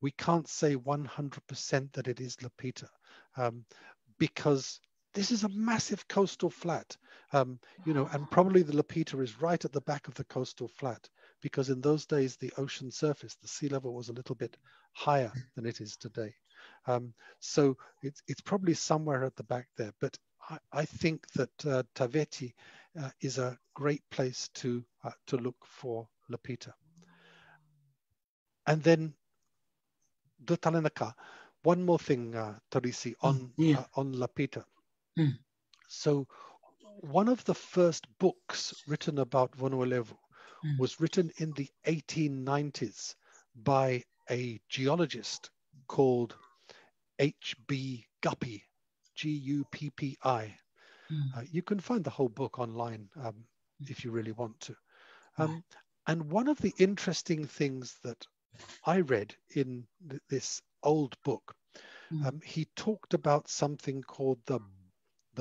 We can't say 100% that it is lapita, because this is a massive coastal flat, you know, and probably the lapita is right at the back of the coastal flat, because in those days, the ocean surface, the sea level was a little bit higher than it is today. So it's probably somewhere at the back there, but I think that Taveti is a great place to look for lapita. And then the Talanoa. One more thing, Tarisi, on lapita. So one of the first books written about Vanuatu was written in the 1890s by a geologist called H.B. Guppi, Guppi. You can find the whole book online if you really want to. And one of the interesting things that I read in this old book, he talked about something called the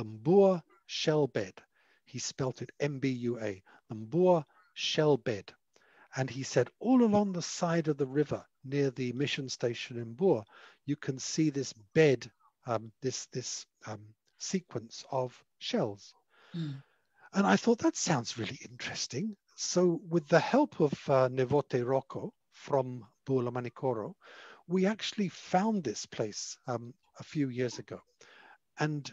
Bua shell bed. He spelt it M-B-U-A, the Bua shell bed. And he said all along the side of the river near the mission station in Bua, you can see this bed, this sequence of shells. And I thought that sounds really interesting. So with the help of Nevote Rocco from Bula Manikoro, we actually found this place a few years ago. And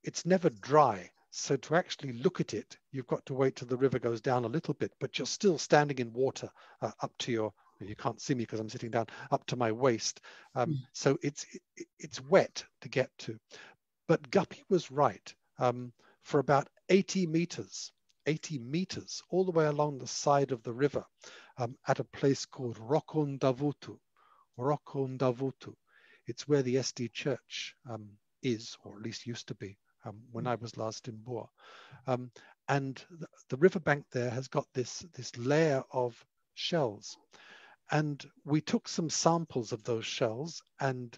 it's never dry. So to actually look at it, you've got to wait till the river goes down a little bit, but you're still standing in water up to your, you can't see me because I'm sitting down, up to my waist. So it's wet to get to. But Guppi was right. For about 80 meters, all the way along the side of the river, at a place called Rokondavutu. It's where the SD church is, or at least used to be. When I was last in Bua. And the riverbank there has got this layer of shells. And we took some samples of those shells and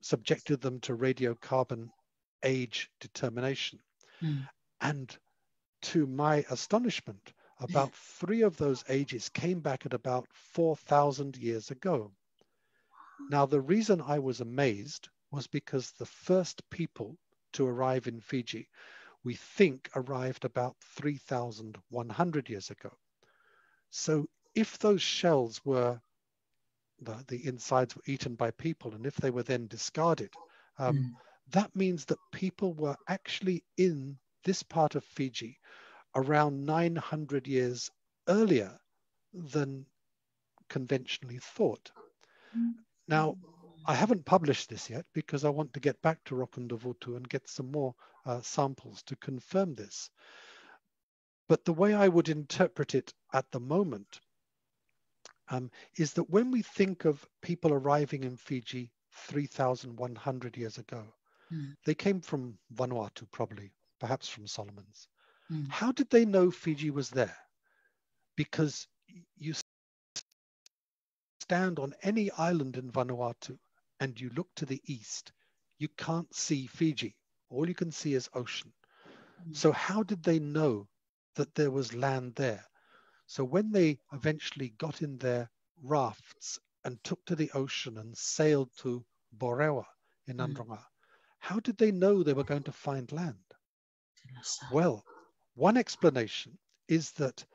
subjected them to radiocarbon age determination. And to my astonishment, about 3 of those ages came back at about 4,000 years ago. Now, the reason I was amazed was because the first people to arrive in Fiji, we think arrived about 3,100 years ago. So if those shells were, the insides were eaten by people, and if they were then discarded, that means that people were actually in this part of Fiji around 900 years earlier than conventionally thought. Now, I haven't published this yet because I want to get back to Rokondavutu and get some more samples to confirm this. But the way I would interpret it at the moment is that when we think of people arriving in Fiji 3,100 years ago, they came from Vanuatu probably, perhaps from Solomon's. How did they know Fiji was there? Because you stand on any island in Vanuatu and you look to the east, you can't see Fiji. All you can see is ocean. So how did they know that there was land there? So when they eventually got in their rafts and took to the ocean and sailed to Borewa in Andronga, how did they know they were going to find land? Well, one explanation is that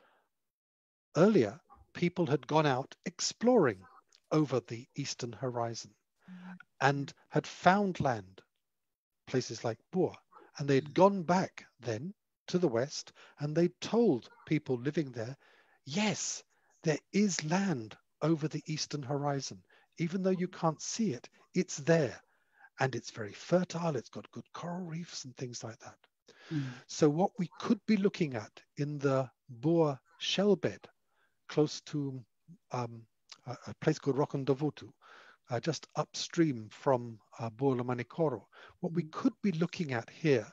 earlier people had gone out exploring over the eastern horizon and had found land, places like Bua, and they'd gone back then to the west and they told people living there, yes, there is land over the eastern horizon. Even though you can't see it, it's there. And it's very fertile. It's got good coral reefs and things like that. So what we could be looking at in the Bua shell bed, close to a place called Rokondavutu, just upstream from Bua Manikoro, what we could be looking at here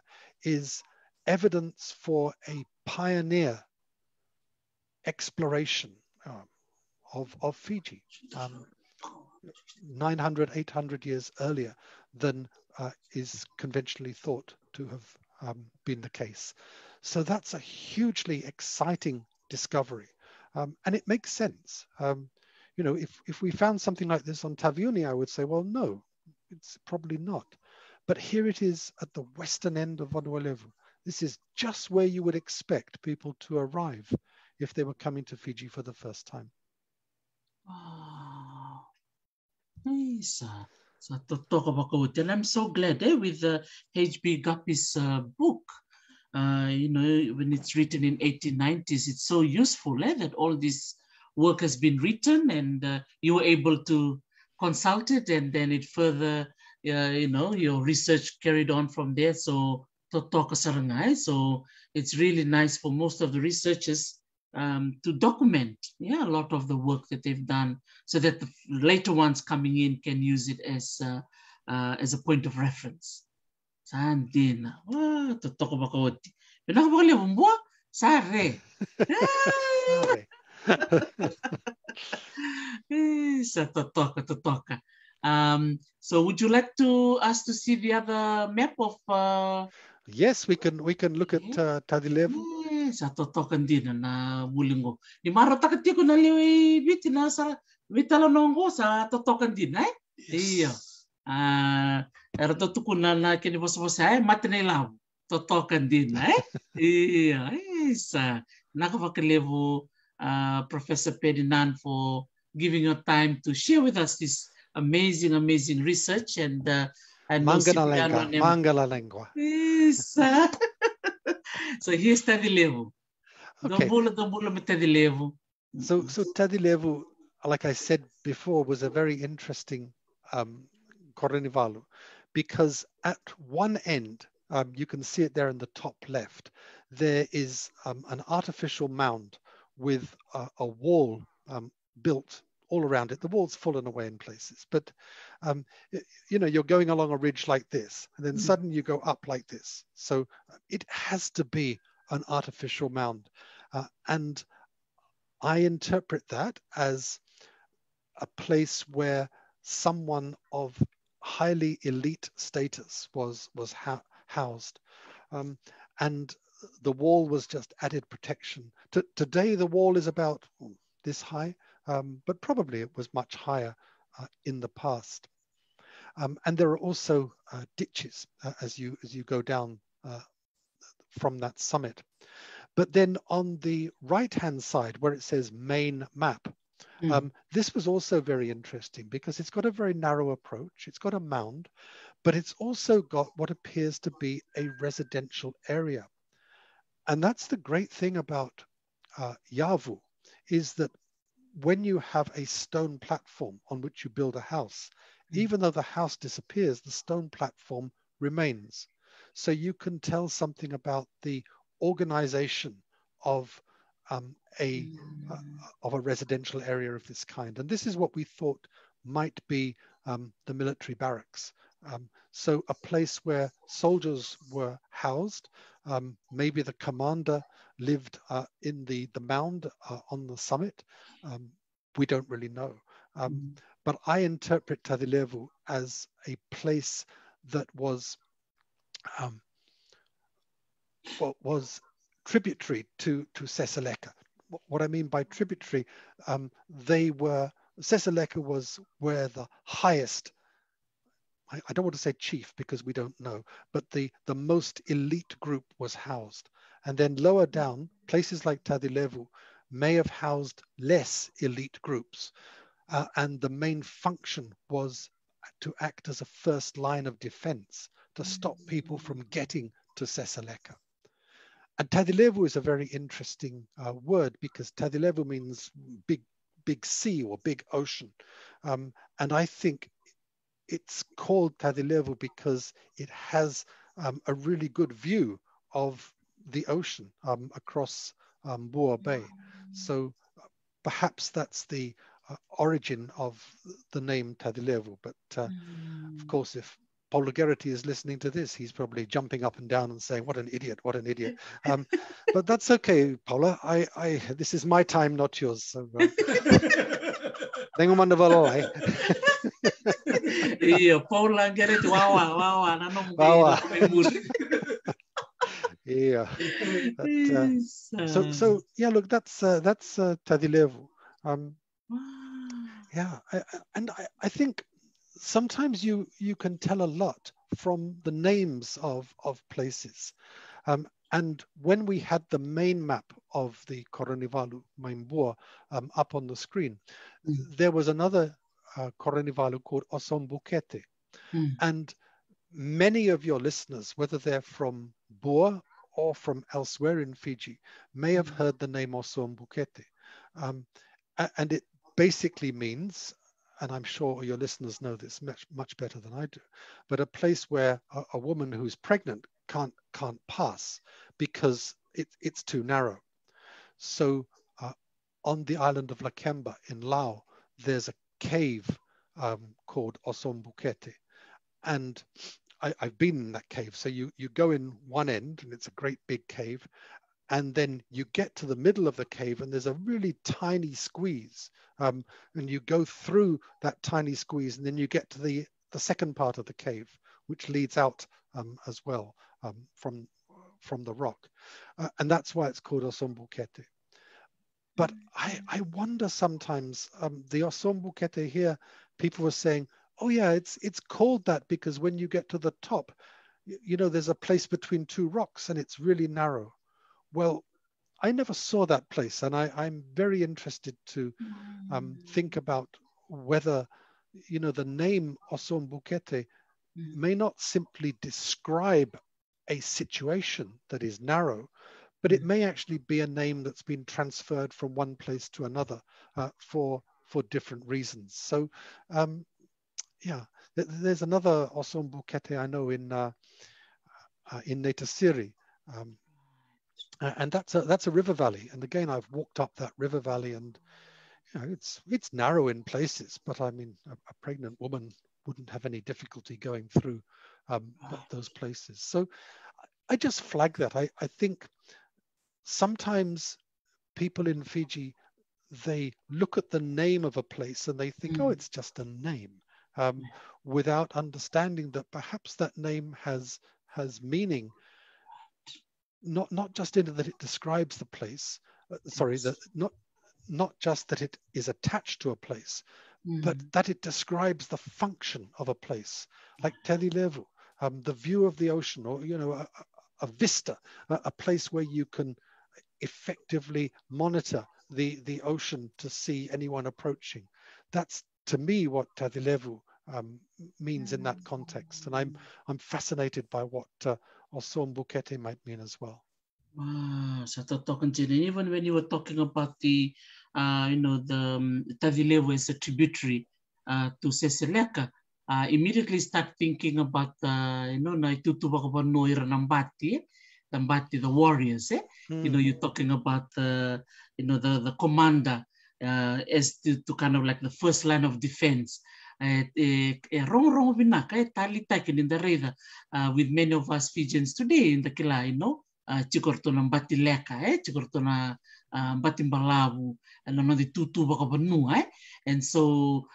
is evidence for a pioneer exploration of Fiji 900, 800 years earlier than is conventionally thought to have been the case. So that's a hugely exciting discovery. And it makes sense. You know, if we found something like this on Taveuni, I would say, well, no, it's probably not. But here it is at the western end of Vanuatu. This is just where you would expect people to arrive if they were coming to Fiji for the first time. Wow. Nice. So and I'm so glad with H.B. Guppy's book. You know, when it's written in 1890s, it's so useful that all this work has been written and you were able to consult it, and then it further, you know, your research carried on from there. So so it's really nice for most of the researchers to document, a lot of the work that they've done, so that the later ones coming in can use it as a point of reference. Sandina, to talk about what you know about Bua Sare. So would you like to us to see the other map of Yes, we can look at Tadilevu. Sa totokan din na bulingo. Di maro takati ko na liwi biti na sa veitalanoa sa totokan din Iya. Era totuku na kini bos-bos mate na ilaw. Totokan din Iya. Isa. Nakapakalevo Professor Paddy Nunn for giving your time to share with us this amazing research and Mangala lengua. Isa. So here's Tadilevu. Okay. So So Tadilevu, like I said before, was a very interesting korenivalu, because at one end, you can see it there in the top left, there is an artificial mound with a wall built all around it. The wall's fallen away in places, but you know, you're going along a ridge like this, and then suddenly you go up like this. So it has to be an artificial mound. And I interpret that as a place where someone of highly elite status was housed. And the wall was just added protection. Today, the wall is about this high, but probably it was much higher in the past. And there are also ditches as you go down from that summit. But then on the right-hand side, where it says main map, this was also very interesting because it's got a very narrow approach. It's got a mound, but it's also got what appears to be a residential area. And that's the great thing about Yavu, is that when you have a stone platform on which you build a house, even though the house disappears, the stone platform remains. So you can tell something about the organization of a residential area of this kind. And this is what we thought might be the military barracks. So a place where soldiers were housed, maybe the commander lived in the mound on the summit. We don't really know. But I interpret Tadilevu as a place that was tributary to Seseleka. What I mean by tributary, Seseleka was where the highest, I don't want to say chief because we don't know, but the most elite group was housed. And then lower down, places like Tadilevu may have housed less elite groups. And the main function was to act as a first line of defense to stop people from getting to Seseleka. And Tadilevu is a very interesting word because Tadilevu means big sea or big ocean. And I think it's called Tadilevu because it has a really good view of the ocean across Bua Bay. So perhaps that's the origin of the name Tadilevu. But of course, if Paul Gerety is listening to this, he's probably jumping up and down and saying, what an idiot, what an idiot. But that's okay, Paula. This is my time, not yours. So, Paula Gerety, wawa, yeah. So yeah, look, that's Tadilevu. Yeah, I think sometimes you can tell a lot from the names of places. And when we had the main map of the Koronivalu Maimbua up on the screen, there was another Koronivalu called Osombukete. And many of your listeners, whether they're from Bua or from elsewhere in Fiji, may have heard the name Osombukete. And it basically means, and I'm sure your listeners know this much better than I do, but a place where a woman who's pregnant can't pass because it's too narrow. So on the island of Lakemba in Laos, there's a cave called Osombukete. And I've been in that cave. So you go in one end and it's a great big cave. And then you get to the middle of the cave and there's a really tiny squeeze. And you go through that tiny squeeze and then you get to the second part of the cave, which leads out as well from the rock. And that's why it's called Osombukete. But I wonder sometimes, the Osombukete here, people were saying, oh yeah, it's called that because when you get to the top, you know, there's a place between two rocks and it's really narrow. Well, I never saw that place, and I'm very interested to think about whether, you know, the name Osombukete may not simply describe a situation that is narrow, but it may actually be a name that's been transferred from one place to another for different reasons. So, yeah, there's another Osombukete I know in Netasiri. And that's a river valley. And again, I've walked up that river valley and, you know, it's narrow in places, but I mean, a pregnant woman wouldn't have any difficulty going through those places. So I just flag that. I think sometimes people in Fiji, they look at the name of a place and they think, oh, it's just a name, without understanding that perhaps that name has meaning. Not just in that it describes the place, not just that it is attached to a place, but that it describes the function of a place, like Tadilevu, the view of the ocean, or, you know, a vista, a place where you can effectively monitor the ocean to see anyone approaching. That's, to me, what Tadilevu means in that context, and I'm fascinated by what Osombukete might mean as well. So even when you were talking about the, you know, the Tadilevu as a tributary to Seseleka, immediately start thinking about, you know, the warriors. You know, you're talking about you know, the commander as to kind of like the first line of defense. Wrong in the river with many of us Fijians today in the Kila, you know, Chikortona Batileka, Chikortona Batimbalavu, and another tutu vakabanua. And so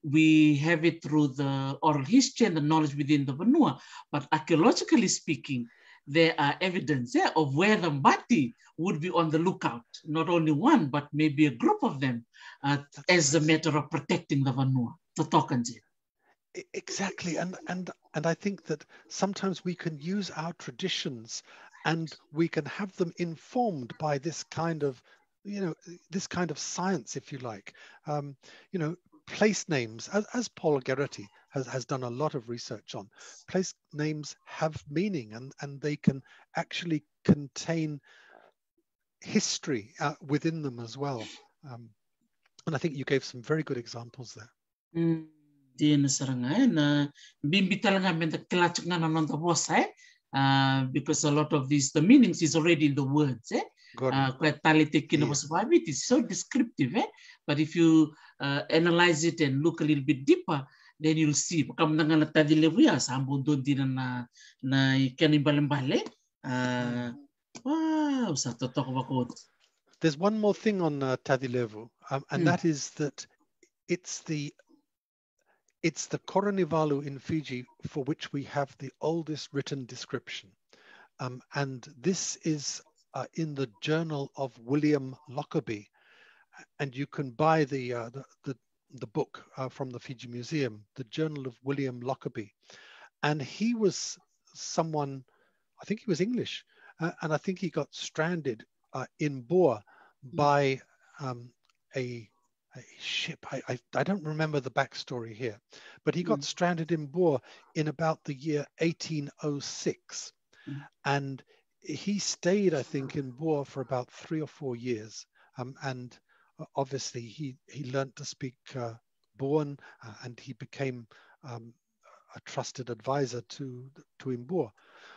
we have it through the oral history and the knowledge within the Vanua. But archaeologically speaking, there are evidence of where the Mbati would be on the lookout, not only one, but maybe a group of them, as a matter of protecting the Vanua, the Tokanje. Exactly, and I think that sometimes we can use our traditions and we can have them informed by this kind of, this kind of science, if you like. Place names, as Paul Gerety has done a lot of research on, place names have meaning and they can actually contain history within them as well. And I think you gave some very good examples there. Because a lot of these, the meanings is already in the words. It is so descriptive, but if you analyze it and look a little bit deeper, then you'll see. Wow, so to talk about. There's one more thing on Tadilevu, and that is that it's the Koronivalu in Fiji for which we have the oldest written description, and this is in the Journal of William Lockerbie, and you can buy the book from the Fiji Museum, the Journal of William Lockerbie, and he was someone, I think he was English, and I think he got stranded in Bua by a ship. I don't remember the backstory here, but he got stranded in Bua in about the year 1806, and he stayed, I think, in Bua for about 3 or 4 years, and obviously he learned to speak Buan, and he became a trusted advisor to Imbua,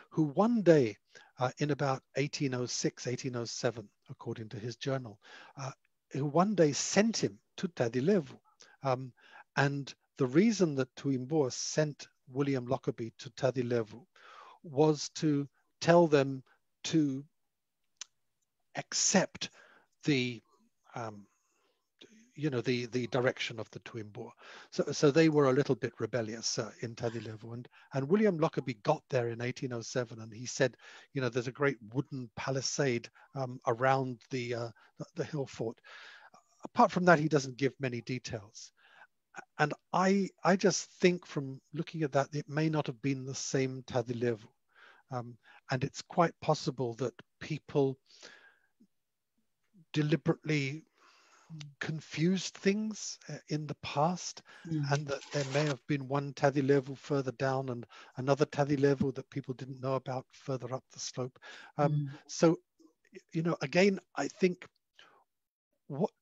who one day in about 1806, 1807, according to his journal, who one day sent him to Tadilevu. And the reason that Tuimbua sent William Lockerbie to Tadilevu was to tell them to accept the the direction of the Tuimbua. So they were a little bit rebellious in Tadilevu, and William Lockerbie got there in 1807, and he said, there's a great wooden palisade around the hill fort. Apart from that, he doesn't give many details. And I just think from looking at that, it may not have been the same Tadilevu. And it's quite possible that people deliberately confused things in the past, and that there may have been one Tadilevu further down and another Tadilevu that people didn't know about further up the slope. So, again, I think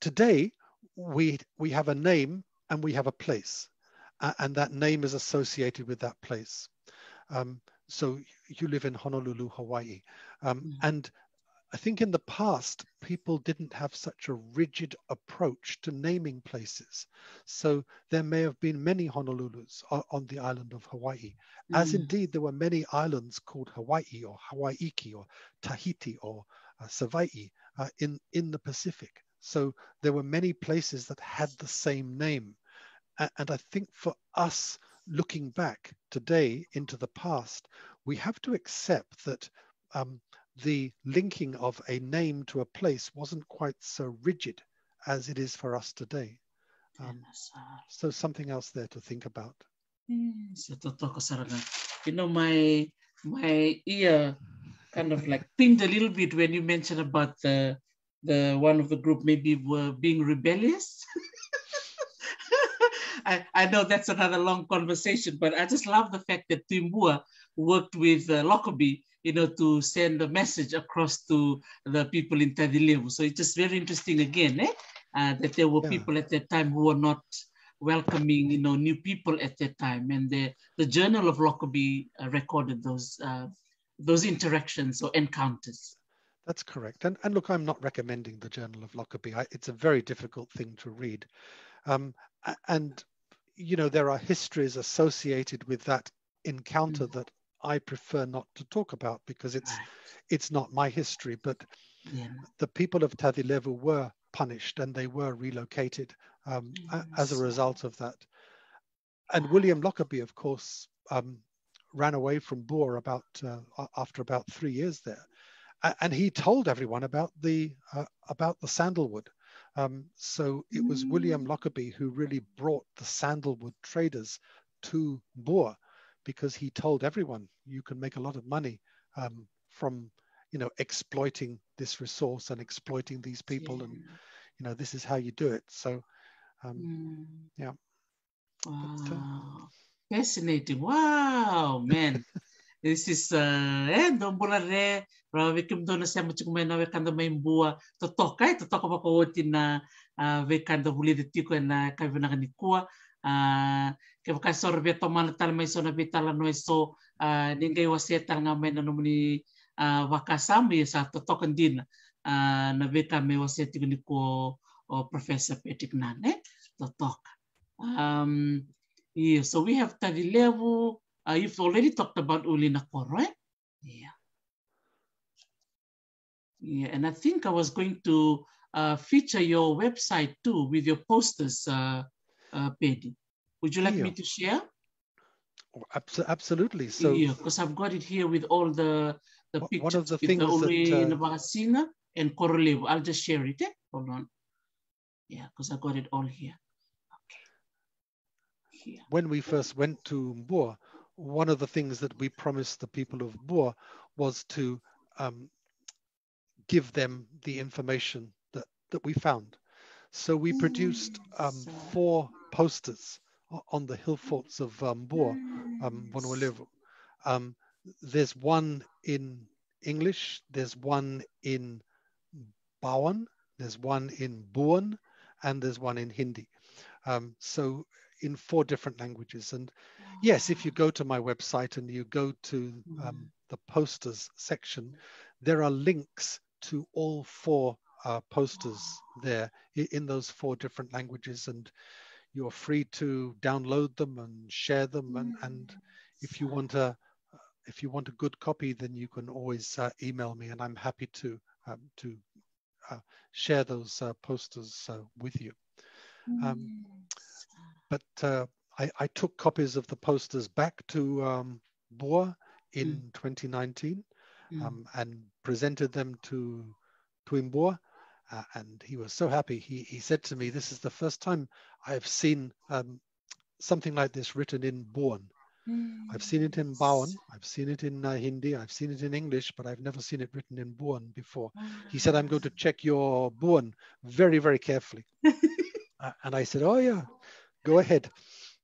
today we have a name and we have a place, and that name is associated with that place. So you live in Honolulu, Hawaii, and I think in the past, people didn't have such a rigid approach to naming places. So there may have been many Honolulus on the island of Hawaii, as indeed there were many islands called Hawaii or Hawaiki or Tahiti or Savaii in the Pacific. So there were many places that had the same name. And I think for us, looking back today into the past, we have to accept that the linking of a name to a place wasn't quite so rigid as it is for us today. So something else there to think about. My ear kind of like pinged a little bit when you mentioned about the one of the group maybe were being rebellious. I know that's another long conversation, but I just love the fact that Tuimbua worked with Lockerbie, to send a message across to the people in Tadilevu. So it's just very interesting again, that there were people at that time who were not welcoming, new people at that time. And the Journal of Lockerbie recorded those interactions or encounters. That's correct. And look, I'm not recommending the Journal of Lockerbie. It's a very difficult thing to read. And, there are histories associated with that encounter that I prefer not to talk about because it's not my history. But the people of Tadilevu were punished and they were relocated as a result of that. And William Lockerbie, of course, ran away from Bua after about 3 years there, and he told everyone about the sandalwood. So it was William Lockerbie who really brought the sandalwood traders to Bua, because he told everyone you can make a lot of money from exploiting this resource and exploiting these people, and this is how you do it. So yeah. Wow. Fascinating. Wow, man. This is don't Bua Re Ravikim dona sa mo chikume na wekanda may Bua totoka ba ko na wekanda huli de tiko na Vinaka nikua ke ka sorbe to man tal mai so na veitalanoa so ningai wasetal nga may nanomni wakasami sa totokan din na veka me waseti ko Professor Paddy Nunn totoka. Yeah, so we have Tadilevu. You've already talked about Ulinako, right? Yeah. Yeah, and I think I was going to feature your website too with your posters, Paddy. Would you like me to share? Oh, absolutely. So yeah, because I've got it here with all the pictures. One of the with things that and Korolevu. I'll just share it. Hold on. Yeah, because I got it all here. When we first went to Bua, one of the things that we promised the people of Bua was to give them the information that we found. So we produced 4 posters on the hill forts of Bua, Bonualevu. There's one in English, there's one in Bawan, there's one in Buan, and there's one in Hindi. So in 4 different languages. And yes, if you go to my website and you go to the posters section, there are links to all 4 posters there in those 4 different languages, and you're free to download them and share them. And if you want a good copy, then you can always email me, and I'm happy to share those posters with you. But I took copies of the posters back to Bua in 2019 and presented them to Bua, and he was so happy. He said to me, "This is the first time I've seen something like this written in Buan. I've seen it in Bawan, I've seen it in Hindi, I've seen it in English, but I've never seen it written in Buan before." He said, "I'm going to check your Buan very, very carefully." And I said, "Oh yeah, go ahead."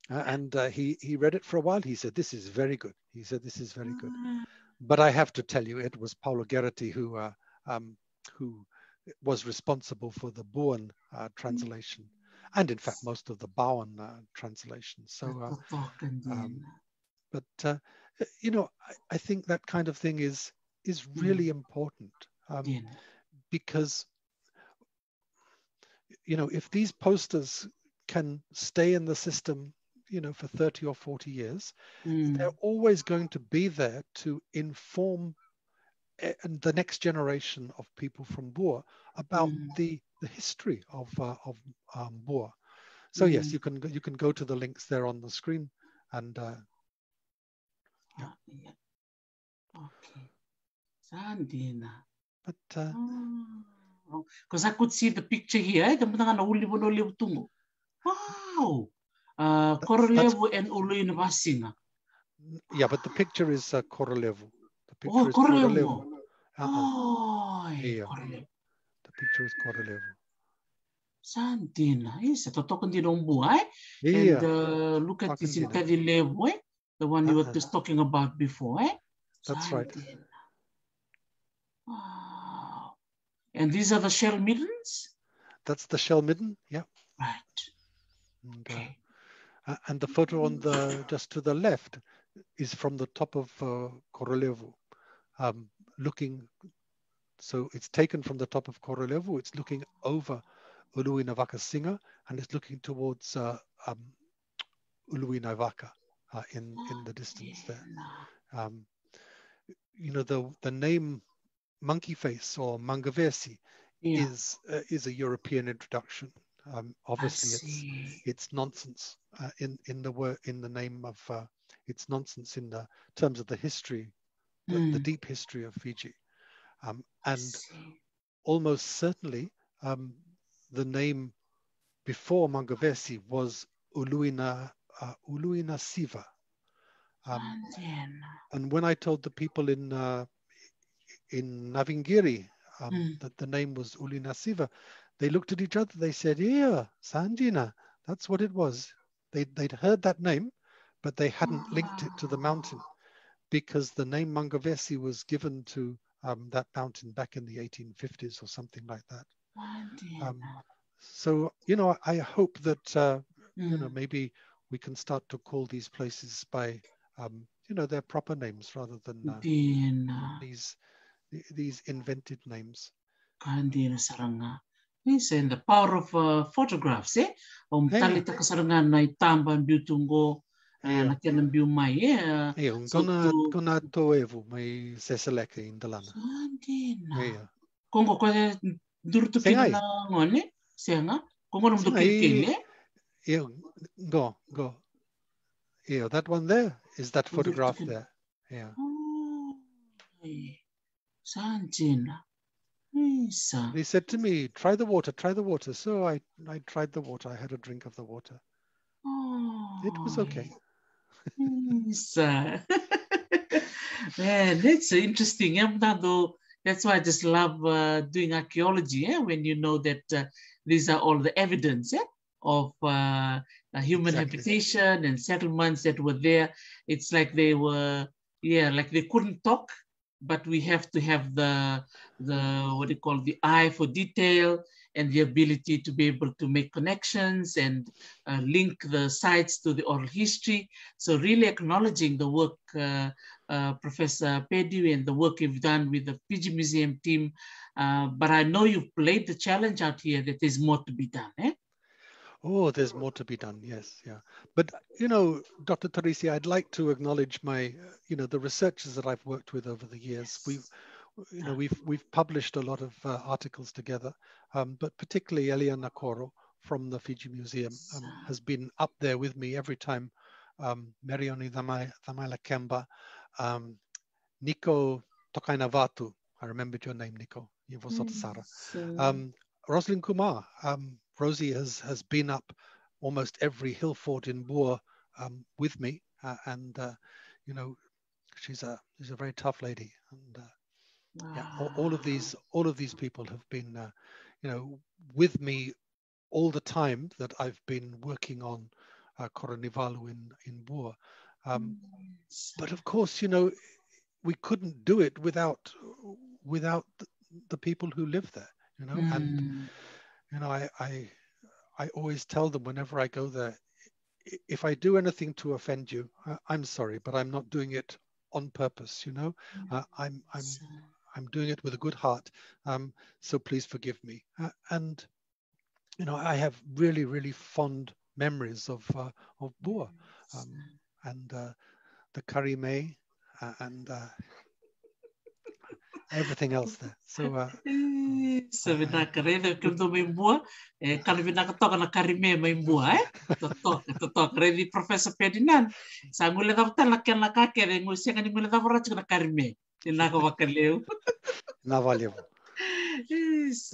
And he read it for a while. He said, "This is very good." He said, "This is very good." But I have to tell you, it was Paulo Gerati who was responsible for the Buan translation, and in fact most of the Bawan translation. So, but I think that kind of thing is really important, because if these posters can stay in the system for 30 or 40 years, they're always going to be there to inform the next generation of people from Bua about the history of Bua. So yes, you can go to the links there on the screen, and yeah. Okay. Sandina. But because I could see the picture here. Wow. Korolevu and Uluin Vasina. Yeah, but the picture is Korolevu. The picture is Korolevu. Yeah. The picture is Korolevu. Santina, yes, totokan din ang buhay. Yeah. And look at this in Tadilevu, the one you were just talking about before. That's right. Wow. And these are the shell middens? That's the shell midden, yeah. Right. And, okay. And the photo on just to the left is from the top of Korolevu, looking. So it's taken from the top of Korolevu. It's looking over Uluinavaka and it's looking towards Uluinavaka in the distance there. The name monkey face or mangavesi Yeah. is a European introduction. I Obviously, see. it's nonsense in the word, in the name of it's nonsense in the terms of the history, the deep history of Fiji, I and see. almost certainly the name before Mangavesi was Uluina Siva. And when I told the people in Navingiri that the name was Ulina Siva, they looked at each other. They said, "Yeah, Sanjina, that's what it was." They'd heard that name, but they hadn't linked it to the mountain because the name Mangavesi was given to that mountain back in the 1850s or something like that. So, I hope that, maybe we can start to call these places by, their proper names rather than these invented names. Kandina saranga. This and the power of photographs, eh? Talita kasaranga na itamba mbiutungo na kena mbiu mai, eh? Gona toevu mai seseleke in Talanoa. Kandina. Kongo kwa durutu kina na ngone, senga. Kongo na mdo Vakekeli, eh? Go. Yeah, that one there is that photograph there. Yeah. Sanjina. They said to me, try the water. So I tried the water. I had a drink of the water. It was okay. Man, that's interesting. That's why I just love doing archaeology, when you know that these are all the evidence of human habitation and settlements that were there. It's like they were, like they couldn't talk, but we have to have the what do you call, the eye for detail and the ability to be able to make connections and link the sites to the oral history. So really acknowledging the work, Professor Paddy, and the work you've done with the Fiji Museum team. But I know you've played the challenge out here that there's more to be done, eh? Oh, there's more to be done. Yes, yeah. But, Dr. Teresi, I'd like to acknowledge my, the researchers that I've worked with over the years. Yes. We've published a lot of articles together, but particularly Elia Nakoro from the Fiji Museum has been up there with me every time. Merioni Thamaila Kemba, Nico Tokainavatu. I remembered your name, Nico. Sara. Rosalind Kumar. Rosie has been up almost every hill fort in Bua with me, and she's a very tough lady, and all of these people have been with me all the time that I've been working on Koronivalu in Bua. But of course, we couldn't do it without the people who live there, and I always tell them whenever I go there, if I do anything to offend you, I'm sorry, but I'm not doing it on purpose. I'm doing it with a good heart. So please forgive me. And I have really, really fond memories of Bua and the Karimei and everything else there. So Vinaka reda kendo mai Bua, kana Vinaka toka na Karimei mai Bua, toka redi Professor Paddy Nunn. Sa ngule dav tala kena kakere ngusia ngani ngule dav rachuk na Karimei. Vinaka wakaleu. Na valeu. Yes.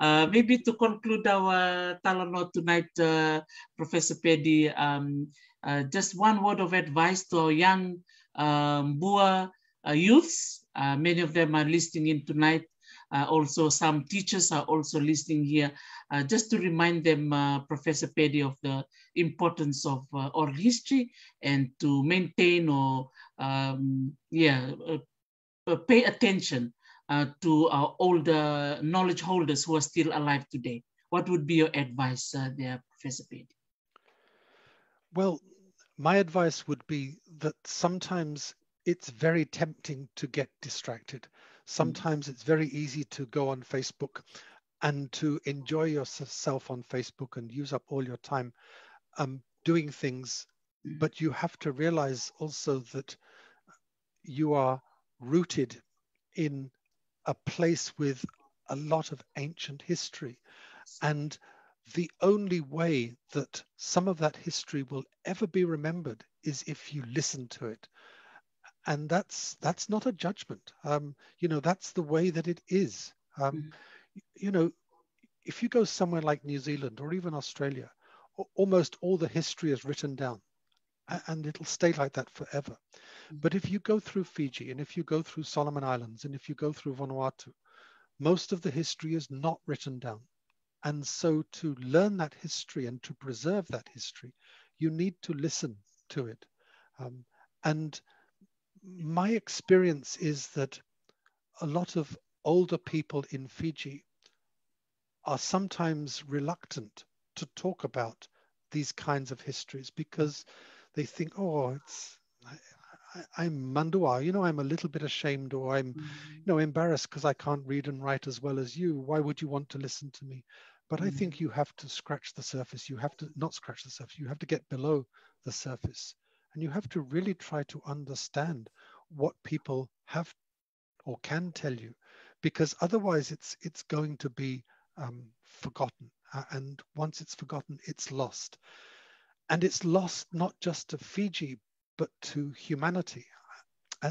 Maybe to conclude our Talanoa tonight, Professor Paddy, just one word of advice to our young Bua youths. Many of them are listening in tonight. Also, some teachers are also listening here. Just to remind them, Professor Paddy, of the importance of oral history and to maintain or, pay attention to our older knowledge holders who are still alive today. What would be your advice there, Professor Paddy? Well, my advice would be that sometimes it's very tempting to get distracted. Sometimes it's very easy to go on Facebook and to enjoy yourself on Facebook and use up all your time doing things. But you have to realize also that you are rooted in a place with a lot of ancient history. And the only way that some of that history will ever be remembered is if you listen to it. And that's not a judgment. You know, that's the way that it is. You know, if you go somewhere like New Zealand or even Australia, almost all the history is written down, and it'll stay like that forever. But if you go through Fiji, and if you go through Solomon Islands, and if you go through Vanuatu, most of the history is not written down. And so to learn that history and to preserve that history, you need to listen to it. And my experience is that a lot of older people in Fiji are sometimes reluctant to talk about these kinds of histories because they think, oh, I'm mandua, you know, I'm a little bit ashamed, or I'm, you know, embarrassed because I can't read and write as well as you. Why would you want to listen to me? But I think you have to scratch the surface. You have to not scratch the surface. You have to get below the surface, and you have to really try to understand what people have or can tell you, because otherwise it's going to be forgotten. And once it's forgotten, it's lost. And it's lost not just to Fiji, but to humanity.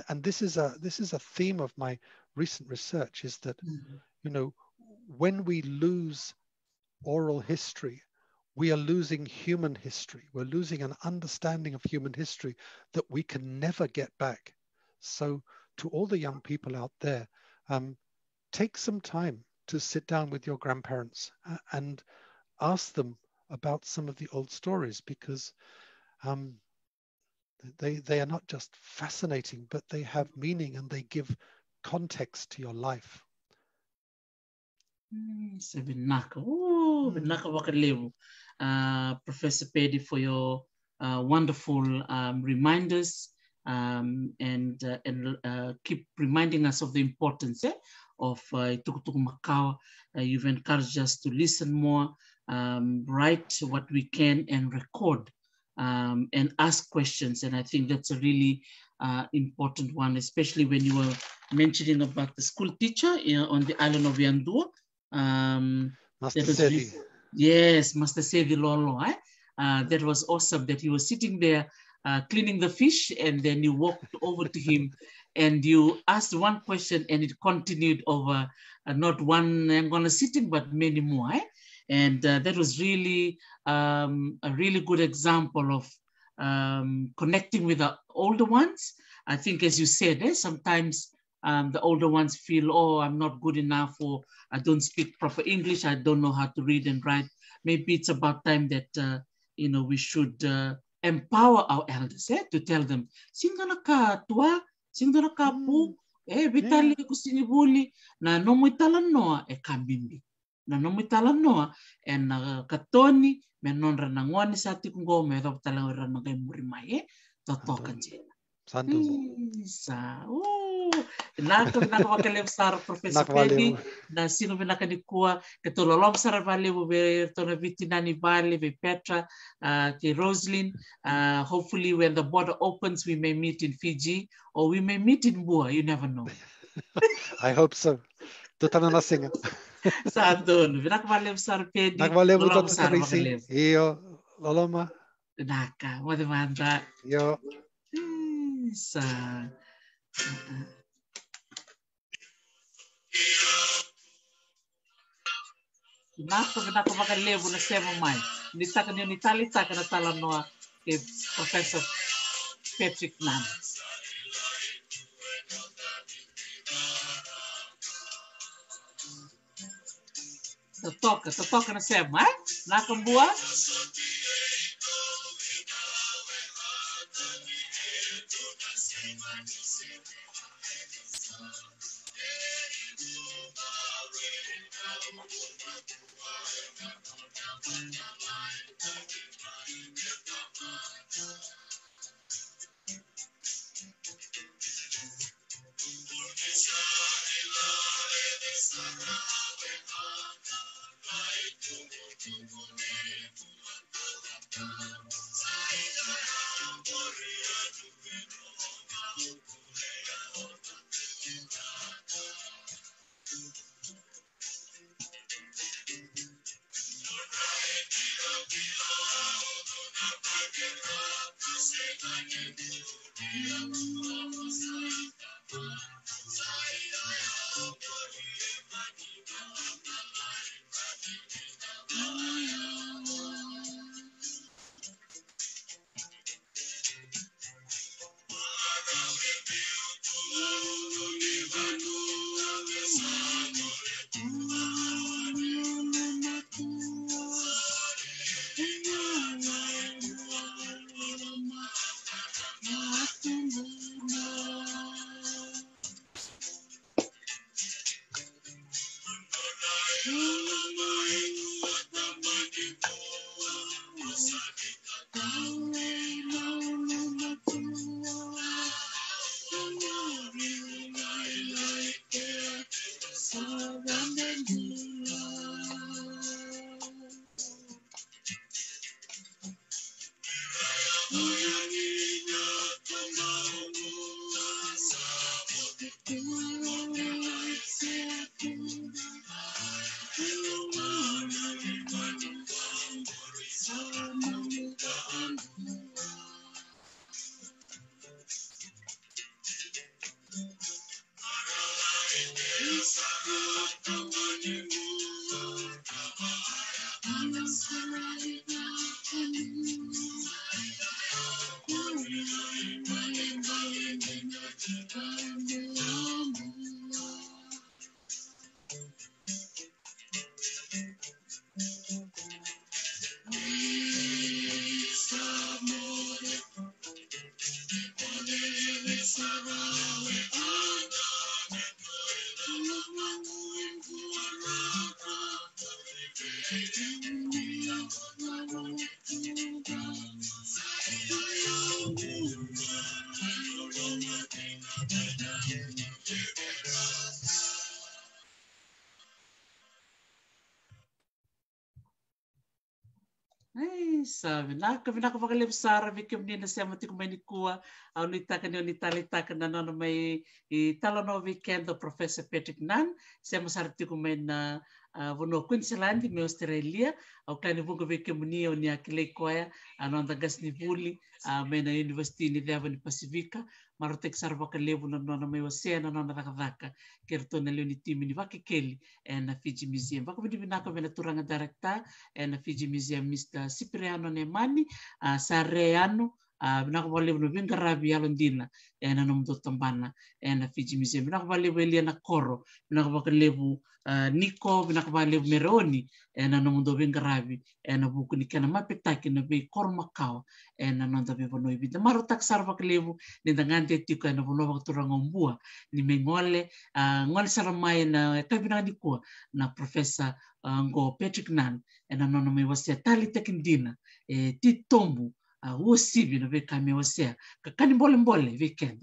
And this is a theme of my recent research, is that, you know, when we lose oral history, we are losing human history. We're losing an understanding of human history that we can never get back. So to all the young people out there, take some time to sit down with your grandparents and ask them about some of the old stories, because they are not just fascinating, but they have meaning and they give context to your life. So Vinaka, Vinaka Wakalevu, Professor Paddy, for your wonderful reminders, and keep reminding us of the importance of itukutuku makawa. You've encouraged us to listen more, write what we can, and record, and ask questions. And I think that's a really important one, especially when you were mentioning about the school teacher on the island of Yandua. Master Sevi. Yes, Master Sevi Lolo. That was awesome that he was sitting there cleaning the fish, and then you walked over to him and you asked one question, and it continued over not one Ngona sitting, but many more. And that was really a really good example of connecting with the older ones. I think, as you said, sometimes the older ones feel, oh, I'm not good enough, or I don't speak proper English, I don't know how to read and write. Maybe it's about time that, you know, we should empower our elders to tell them, singana ka tua, singana ka pu, vitali kusinibuli, na nomo italanoa kabimbi. Na nomo italanoa, na katoni, me nonra na ngoni sa tikungo, me rop talawera na kay murimai, totokan jena. Sa, Vinaka Vakekeli sara Professor Paddy na sino Vinaka nikua ke tololom sara vale be tona vitinani vale be Petra ke Roslyn. Hopefully when the border opens we may meet in Fiji or we may meet in Bua, you never know. I hope so. Tutana na singa. Sandon Vinaka vale sara Paddy. Nakvalevu Dr. Sainisi. Iyo loloma. Vinaka wademanda. Yo. Sa Vinaka Vakekeli na sema mai. Nitaka ni Unitali taka na Talanoa ke Professor Patrick Nunn. Totoka na sema, nakambua. Sa Vinaka vakalevu sara vikemnina siamo tiko mai nikua au nitaka ni onitalitaka na nona mai I Talanoa weekend o Professor Patrick Nunn siamo sara tiko mai na vono Queensland me Australia au kleine vunga vikemni o ni akilei koia anonda gas ni vuli me na University ni Leva ni Pasifika maro tek sara vakalevu na nona mai Oceana nona vakavaka kerto na leo ni timi ni Vakekeli na Fiji Museum vakavidi Vinaka vena turanga director na Fiji Museum Mr. Cipriano Nemani Sareano Vinaka valevu no vingarabi alondina na nomdo tambana na Fiji Museum Vinaka valevu Eliana Koro Vinaka vakalevu Niko Vinaka valevu Meroni na nomdo vingarabi na buku ni kana mapetaki na vei makawa na nonda ve vono ibita maro taksar vakalevu ni dangante tiko na vono vakturanga Bua ni mengole ngole saramai na kabina nikua na Professor ngo Patrick Nunn na nona mai wasia tali tekindina titombu usibi na veika me wasia kakani mbole weekend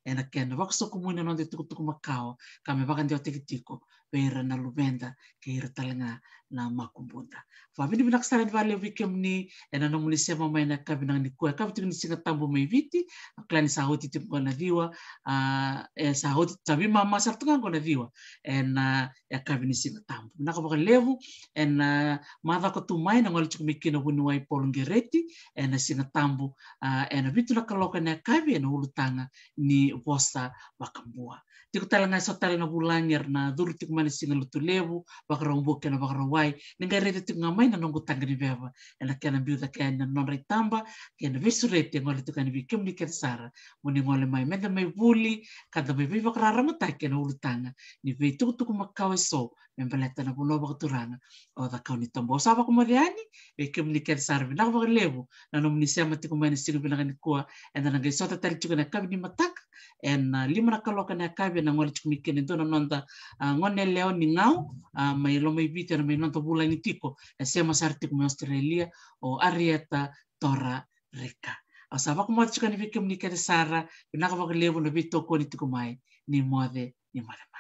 na kena vakasoko muna nonde itukutuku makawa kame vakandio tekitiko vera na luvenda ke ira talanga na makumbunda fa vini vinakasara ni vale vikemni na nomuni sema mai na kabina nikua kavitu ni singa tambo mai viti klani sahoti tipo na viwa sahoti tavi mama sartunga ngona viwa na ya kabini singa tambo nakabaka levu na madha ko tumai na ngol chukumikina wuni wai polongereti na singa tambo na vitu na kaloka na kavi na ulutanga ni vosa wakambua tiko talanga so talana bulangir na durti kumani singa lutulevu bakaromboke na bakarawai ningarete tiko ngamai na nongo tanga ni veva na kana biuda kana non ritamba kana visurete ngol tiko ni bikem ni sara muni ngole mai menda mai vuli kada mai veivakararamataki na ulutanga ni veitukutuku makawa so membeleta na buno bakaturanga o da kauni tombo saba kumariani bikem ni sara Vinaka vakalevu na nomni sema tiko mai singa Vinaka nikua na ngai sota tali tiko na kabini mataka na lima na kaloka na kabe na ngole chukumikene dona nonda ngone leo ni ngau mai lo mai vita na mai nonda bula ni tiko sema sarti kuma Australia o arieta tora reka asava kuma chukani vikem ni sara Vinaka vakalevu na vitoko ni tiko mai ni mode ni mare